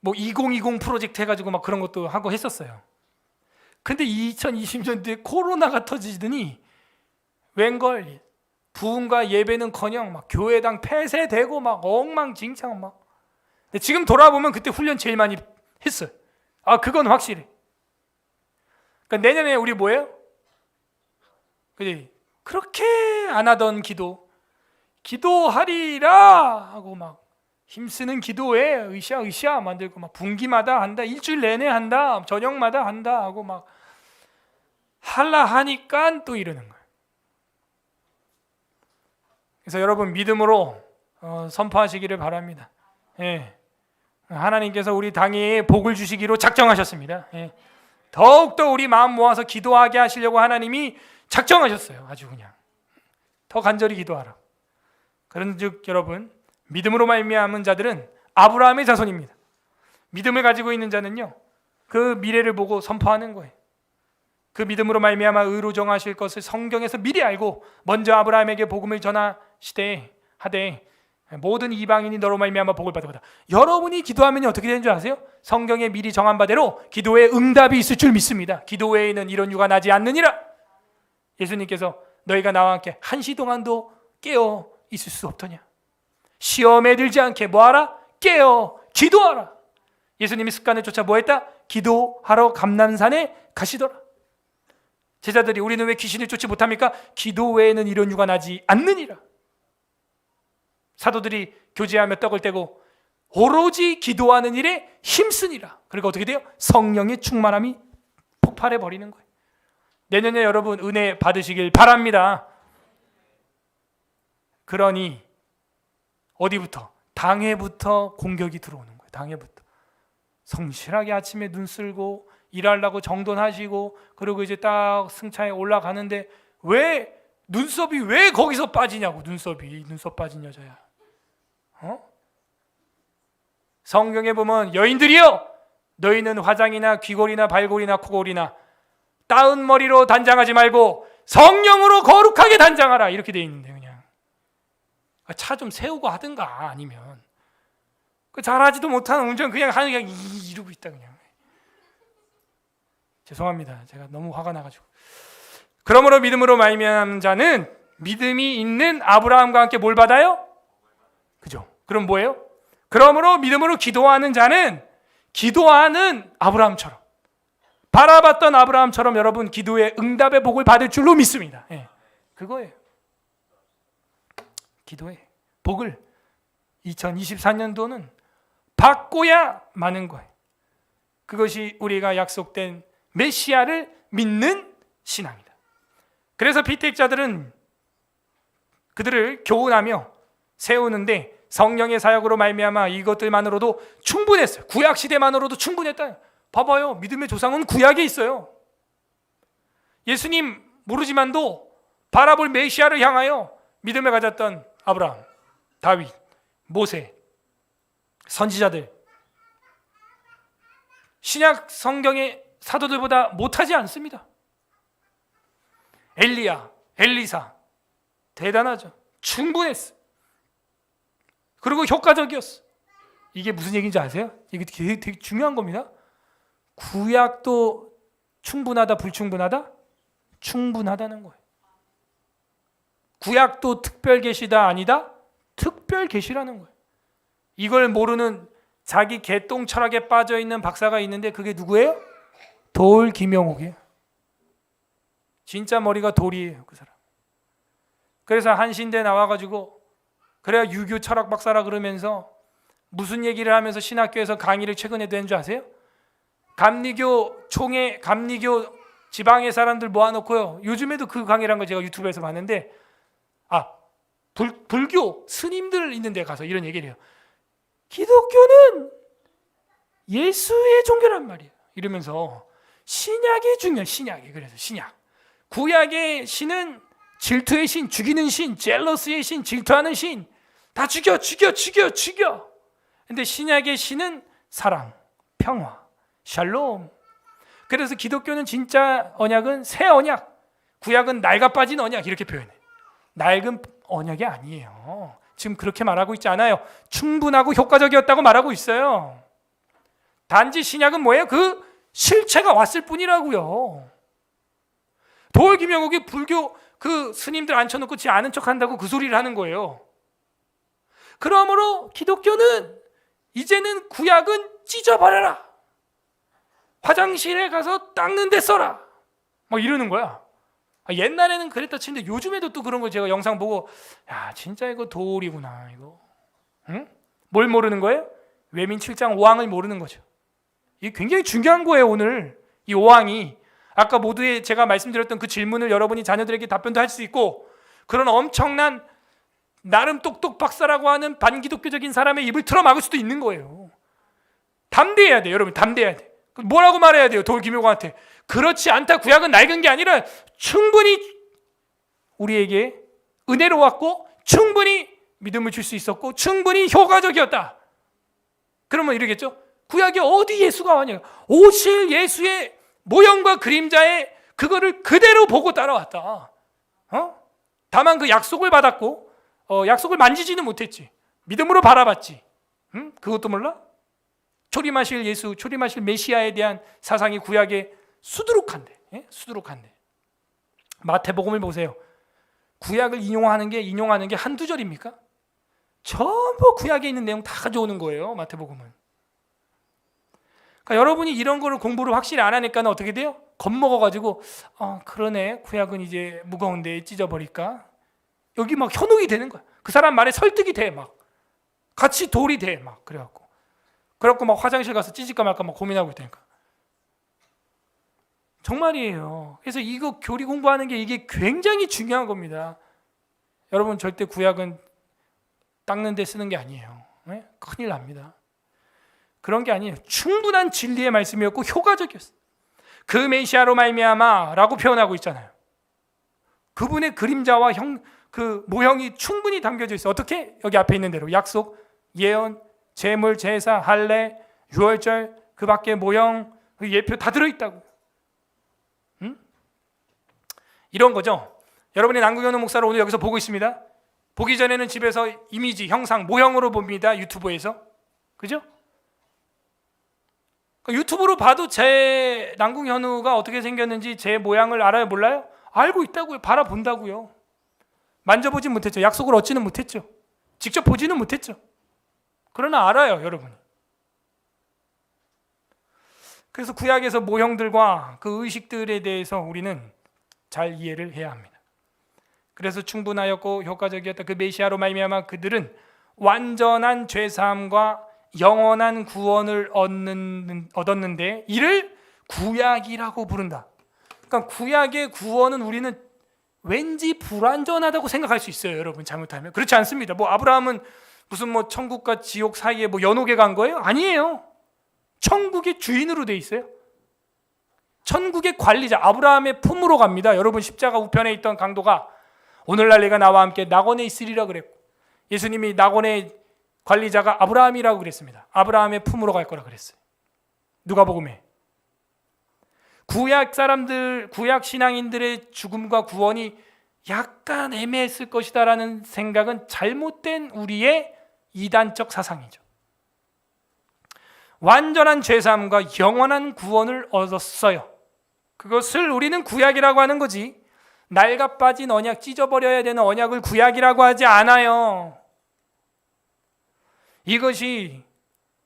Speaker 1: 뭐 2020 프로젝트 해가지고 막 그런 것도 하고 했었어요. 근데 2020년도에 코로나가 터지더니 웬걸 부흥과 예배는커녕 막 교회당 폐쇄되고 막 엉망진창 막. 근데 지금 돌아보면 그때 훈련 제일 많이 했어요. 그건 확실해. 그러니까 내년에 우리 뭐예요? 그지? 그렇게 안 하던 기도하리라 하고 막 힘쓰는 기도에 으쌰 만들고 막 분기마다 한다, 일주일 내내 한다, 저녁마다 한다 하고 막 할라 하니까 또 이러는 거예요. 그래서 여러분 믿음으로 선포하시기를 바랍니다. 예. 하나님께서 우리 당에 복을 주시기로 작정하셨습니다. 예. 더욱더 우리 마음 모아서 기도하게 하시려고 하나님이 작정하셨어요. 아주 그냥 더 간절히 기도하라. 그런즉 여러분 믿음으로 말미암은 자들은 아브라함의 자손입니다. 믿음을 가지고 있는 자는요 그 미래를 보고 선포하는 거예요. 그 믿음으로 말미암아 의로 정하실 것을 성경에서 미리 알고 먼저 아브라함에게 복음을 전하시되 하되 모든 이방인이 너로 말미암아 복을 받을 거다. 여러분이 기도하면 어떻게 되는 줄 아세요? 성경에 미리 정한 바대로 기도에 응답이 있을 줄 믿습니다. 기도 외에는 이런 유가 나지 않느니라. 예수님께서 너희가 나와 함께 한시 동안도 깨어 있을 수 없더냐. 시험에 들지 않게 뭐하라? 깨어 기도하라. 예수님이 습관을 쫓아 뭐했다? 기도하러 감람산에 가시더라. 제자들이 우리는 왜 귀신을 쫓지 못합니까? 기도 외에는 이런 유가 나지 않느니라. 사도들이 교제하며 떡을 떼고 오로지 기도하는 일에 힘쓰니라. 그리고 어떻게 돼요? 성령의 충만함이 폭발해 버리는 거예요. 내년에 여러분 은혜 받으시길 바랍니다. 그러니 어디부터? 당회부터 공격이 들어오는 거예요. 당회부터. 성실하게 아침에 눈 쓸고 일하려고 정돈하시고 그리고 이제 딱 승차에 올라가는데 왜 눈썹이 왜 거기서 빠지냐고. 눈썹 빠진 여자야. 성경에 보면 여인들이여 너희는 화장이나 귀걸이나 발걸이나 코걸이나 따은 머리로 단장하지 말고 성령으로 거룩하게 단장하라. 이렇게 돼 있는데 그냥 차 좀 세우고 하든가 아니면 잘하지도 못하는 운전 그냥 이러고 있다 그냥. 죄송합니다. 제가 너무 화가 나가지고. 그러므로 믿음으로 말미암은 자는 믿음이 있는 아브라함과 함께 뭘 받아요? 그죠? 그럼 뭐예요? 그러므로 믿음으로 기도하는 자는 기도하는 아브라함처럼 바라봤던 아브라함처럼 여러분 기도의 응답의 복을 받을 줄로 믿습니다. 그거예요. 기도의 복을 2024년도는 받고야 마는 거예요. 그것이 우리가 약속된 메시아를 믿는 신앙이다. 그래서 피택자들은 그들을 교훈하며 세우는데 성령의 사역으로 말미암아 이것들만으로도 충분했어요. 구약 시대만으로도 충분했다. 봐봐요. 믿음의 조상은 구약에 있어요. 예수님 모르지만도 바라볼 메시아를 향하여 믿음을 가졌던 아브라함, 다윗, 모세, 선지자들 신약 성경의 사도들보다 못하지 않습니다. 엘리야, 엘리사 대단하죠. 충분했어. 그리고 효과적이었어. 이게 무슨 얘기인지 아세요? 이게 되게 중요한 겁니다. 구약도 충분하다, 불충분하다? 충분하다는 거예요. 구약도 특별 계시다, 아니다? 특별 계시라는 거예요. 이걸 모르는 자기 개똥 철학에 빠져 있는 박사가 있는데 그게 누구예요? 돌 김영옥이에요. 진짜 머리가 돌이에요, 그 사람. 그래서 한신대 나와가지고 그래야 유교 철학 박사라 그러면서 무슨 얘기를 하면서 신학교에서 강의를 최근에 된 줄 아세요? 감리교 총회, 감리교 지방의 사람들 모아놓고요. 요즘에도 그 강의란 걸 제가 유튜브에서 봤는데 불교 스님들 있는 데 가서 이런 얘기를 해요. 기독교는 예수의 종교란 말이에요. 이러면서 신약이 중요해요. 신약이. 그래서 신약. 구약의 신은 질투의 신, 죽이는 신, 젤러스의 신, 질투하는 신. 다 죽여. 근데 신약의 신은 사랑, 평화, 샬롬. 그래서 기독교는 진짜 언약은 새 언약, 구약은 낡아 빠진 언약 이렇게 표현해. 낡은 언약이 아니에요. 지금 그렇게 말하고 있지 않아요. 충분하고 효과적이었다고 말하고 있어요. 단지 신약은 뭐예요? 그 실체가 왔을 뿐이라고요. 돌 김영옥이 불교 그 스님들 앉혀놓고 지 아는 척한다고 그 소리를 하는 거예요. 그러므로 기독교는 이제는 구약은 찢어버려라. 화장실에 가서 닦는 데 써라. 막 이러는 거야. 옛날에는 그랬다 치는데 요즘에도 또 그런 거 제가 영상 보고 야 진짜 이거 돌이구나 이거. 응? 뭘 모르는 거예요? 외민 7장 5항을 모르는 거죠. 이게 굉장히 중요한 거예요. 오늘 이 5항이 아까 모두의 제가 말씀드렸던 그 질문을 여러분이 자녀들에게 답변도 할 수 있고 그런 엄청난 나름 똑똑 박사라고 하는 반기독교적인 사람의 입을 틀어막을 수도 있는 거예요. 담대해야 돼요. 여러분 담대해야 돼. 뭐라고 말해야 돼요? 돌 김용호한테 그렇지 않다. 구약은 낡은 게 아니라 충분히 우리에게 은혜로 왔고 충분히 믿음을 줄 수 있었고 충분히 효과적이었다. 그러면 이러겠죠? 구약에 어디 예수가 왔냐? 오실 예수의 모형과 그림자에 그거를 그대로 보고 따라왔다. 다만 그 약속을 받았고 약속을 만지지는 못했지. 믿음으로 바라봤지. 그것도 몰라? 초림하실 예수, 초림하실 메시아에 대한 사상이 구약에 수두룩한데, 수두룩한데. 마태복음을 보세요. 구약을 인용하는 게 한두 절입니까? 전부 구약에 있는 내용 다 가져오는 거예요. 마태복음은. 그러니까 여러분이 이런 거를 공부를 확실히 안 하니까 어떻게 돼요? 겁먹어가지고 그러네, 구약은 이제 무거운데 찢어버릴까? 여기 막 현혹이 되는 거야. 그 사람 말에 설득이 돼. 막 같이 돌이 돼. 막 그래갖고 막 화장실 가서 찢을까 말까 막 고민하고 있다니까. 정말이에요. 그래서 이거 교리 공부하는 게 이게 굉장히 중요한 겁니다. 여러분 절대 구약은 닦는 데 쓰는 게 아니에요. 네? 큰일 납니다. 그런 게 아니에요. 충분한 진리의 말씀이었고 효과적이었어요. 그 메시아로 말미암아라고 표현하고 있잖아요. 그분의 그림자와 그 모형이 충분히 담겨져 있어요. 어떻게? 여기 앞에 있는 대로 약속, 예언, 제물, 제사, 할례, 유월절, 그 밖에 모형, 그 예표 다 들어있다고. 이런 거죠. 여러분이 남궁현우 목사를 오늘 여기서 보고 있습니다. 보기 전에는 집에서 이미지, 형상, 모형으로 봅니다. 유튜브에서. 그죠? 유튜브로 봐도 제 남궁현우가 어떻게 생겼는지 제 모양을 알아요? 몰라요? 알고 있다고요. 바라본다고요. 만져보진 못했죠. 약속을 얻지는 못했죠. 직접 보지는 못했죠. 그러나 알아요, 여러분. 그래서 구약에서 모형들과 그 의식들에 대해서 우리는 잘 이해를 해야 합니다. 그래서 충분하였고 효과적이었다. 그 메시아로 말미암아 그들은 완전한 죄사함과 영원한 구원을 얻었는데 이를 구약이라고 부른다. 그러니까 구약의 구원은 우리는 왠지 불완전하다고 생각할 수 있어요. 여러분 잘못하면. 그렇지 않습니다. 아브라함은 무슨 천국과 지옥 사이에 연옥에 간 거예요? 아니에요. 천국의 주인으로 돼 있어요. 천국의 관리자 아브라함의 품으로 갑니다. 여러분 십자가 우편에 있던 강도가 오늘날 내가 나와 함께 낙원에 있으리라 그랬고 예수님이 낙원의 관리자가 아브라함이라고 그랬습니다. 아브라함의 품으로 갈 거라 그랬어요. 누가복음에. 구약 사람들, 구약 신앙인들의 죽음과 구원이 약간 애매했을 것이다라는 생각은 잘못된 우리의 이단적 사상이죠. 완전한 죄사함과 영원한 구원을 얻었어요. 그것을 우리는 구약이라고 하는 거지. 낡아 빠진 언약, 찢어버려야 되는 언약을 구약이라고 하지 않아요. 이것이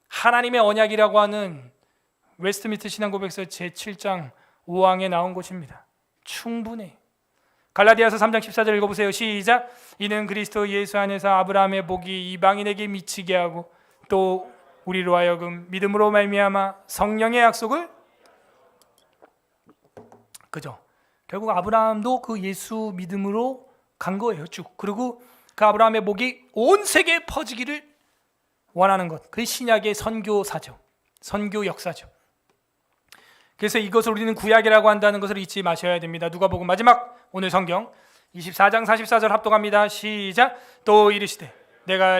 Speaker 1: 하나님의 언약이라고 하는 웨스트민스터 신앙고백서 제7장 5항에 나온 것입니다. 충분해. 갈라디아서 3장 14절 읽어보세요. 시작. 이는 그리스도 예수 안에서 아브라함의 복이 이방인에게 미치게 하고 또 우리로 하여금 믿음으로 말미암아 성령의 약속을 그죠? 결국 아브라함도 그 예수 믿음으로 간 거예요. 쭉. 그리고 그 아브라함의 복이 온 세계에 퍼지기를 원하는 것. 그게 신약의 선교사죠. 선교 역사죠. 그래서 이것을 우리는 구약이라고 한다는 것을 잊지 마셔야 됩니다. 누가복음 마지막 오늘 성경 24장 44절 합독합니다. 시작. 또 이르시되 내가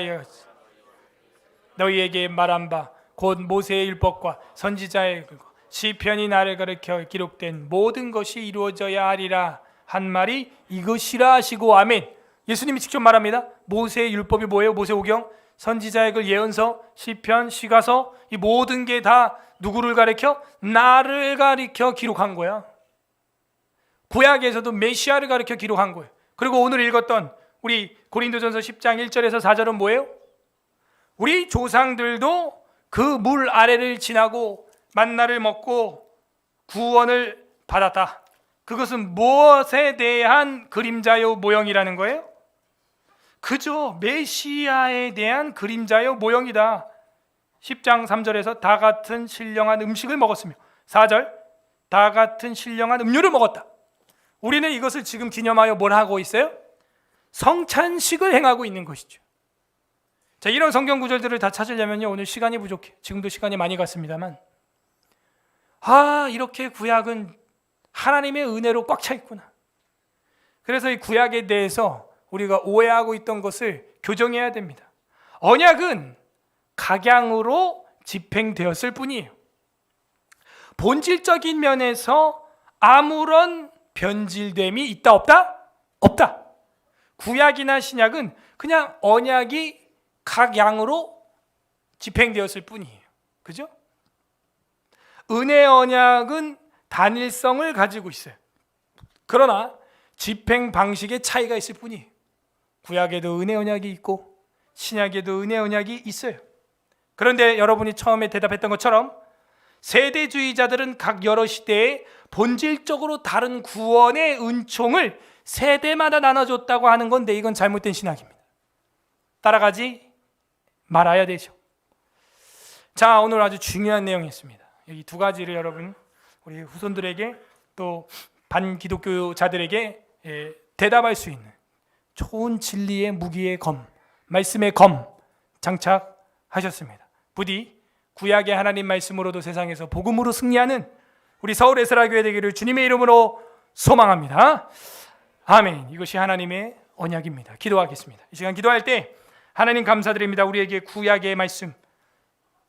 Speaker 1: 너희에게 말한 바 곧 모세의 율법과 선지자의 시편이 나를 가르쳐 기록된 모든 것이 이루어져야 하리라 한 말이 이것이라 하시고 아멘. 예수님이 직접 말합니다. 모세의 율법이 뭐예요? 모세오경, 선지자의 글 예언서, 시편, 시가서 이 모든 게 다 누구를 가르쳐? 나를 가르쳐 기록한 거야. 구약에서도 메시아를 가르쳐 기록한 거예요. 그리고 오늘 읽었던 우리 고린도전서 10장 1절에서 4절은 뭐예요? 우리 조상들도 그 물 아래를 지나고 만나를 먹고 구원을 받았다. 그것은 무엇에 대한 그림자요 모형이라는 거예요? 그죠. 메시아에 대한 그림자요 모형이다. 10장 3절에서 다 같은 신령한 음식을 먹었으며 4절 다 같은 신령한 음료를 먹었다. 우리는 이것을 지금 기념하여 뭘 하고 있어요? 성찬식을 행하고 있는 것이죠. 자, 이런 성경 구절들을 다 찾으려면요 오늘 시간이 부족해. 지금도 시간이 많이 갔습니다만 이렇게 구약은 하나님의 은혜로 꽉 차 있구나. 그래서 이 구약에 대해서 우리가 오해하고 있던 것을 교정해야 됩니다. 언약은 각양으로 집행되었을 뿐이에요. 본질적인 면에서 아무런 변질됨이 있다 없다? 없다. 구약이나 신약은 그냥 언약이 각 양으로 집행되었을 뿐이에요. 그죠? 은혜 언약은 단일성을 가지고 있어요. 그러나 집행 방식의 차이가 있을 뿐이에요. 구약에도 은혜 언약이 있고 신약에도 은혜 언약이 있어요. 그런데 여러분이 처음에 대답했던 것처럼 세대주의자들은 각 여러 시대에 본질적으로 다른 구원의 은총을 세대마다 나눠줬다고 하는 건데 이건 잘못된 신학입니다. 따라가지 말아야 되죠. 자, 오늘 아주 중요한 내용이었습니다. 여기 두 가지를 여러분 우리 후손들에게 또 반기독교자들에게 대답할 수 있는 좋은 진리의 무기의 검, 말씀의 검 장착하셨습니다. 부디 구약의 하나님 말씀으로도 세상에서 복음으로 승리하는 우리 서울 에스라교회 되기를 주님의 이름으로 소망합니다. 아멘. 이것이 하나님의 언약입니다. 기도하겠습니다. 이 시간 기도할 때 하나님 감사드립니다. 우리에게 구약의 말씀,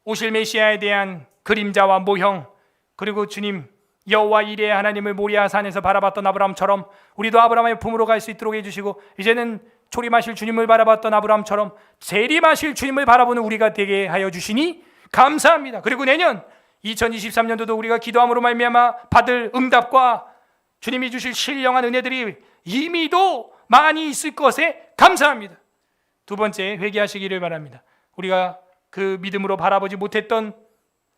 Speaker 1: 오실 메시아에 대한 그림자와 모형, 그리고 주님 여호와 이레 하나님을 모리아 산에서 바라봤던 아브라함처럼 우리도 아브라함의 품으로 갈 수 있도록 해주시고, 이제는 초림하실 주님을 바라봤던 아브라함처럼 재림하실 주님을 바라보는 우리가 되게 하여 주시니 감사합니다. 그리고 내년 2023년도도 우리가 기도함으로 말미암아 받을 응답과 주님이 주실 신령한 은혜들이 이미도 많이 있을 것에 감사합니다. 두 번째, 회개하시기를 바랍니다. 우리가 그 믿음으로 바라보지 못했던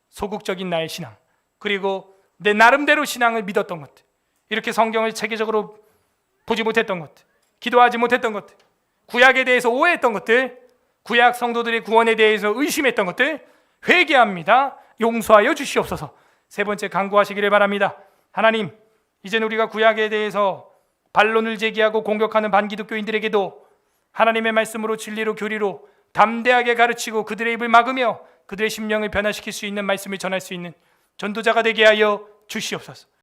Speaker 1: 소극적인 나의 신앙, 그리고 내 나름대로 신앙을 믿었던 것들, 이렇게 성경을 체계적으로 보지 못했던 것들, 기도하지 못했던 것들, 구약에 대해서 오해했던 것들, 구약 성도들의 구원에 대해서 의심했던 것들 회개합니다. 용서하여 주시옵소서. 세 번째, 간구하시기를 바랍니다. 하나님, 이제는 우리가 구약에 대해서 반론을 제기하고 공격하는 반기독교인들에게도 하나님의 말씀으로 진리로 교리로 담대하게 가르치고 그들의 입을 막으며 그들의 심령을 변화시킬 수 있는 말씀을 전할 수 있는 전도자가 되게 하여 주시옵소서.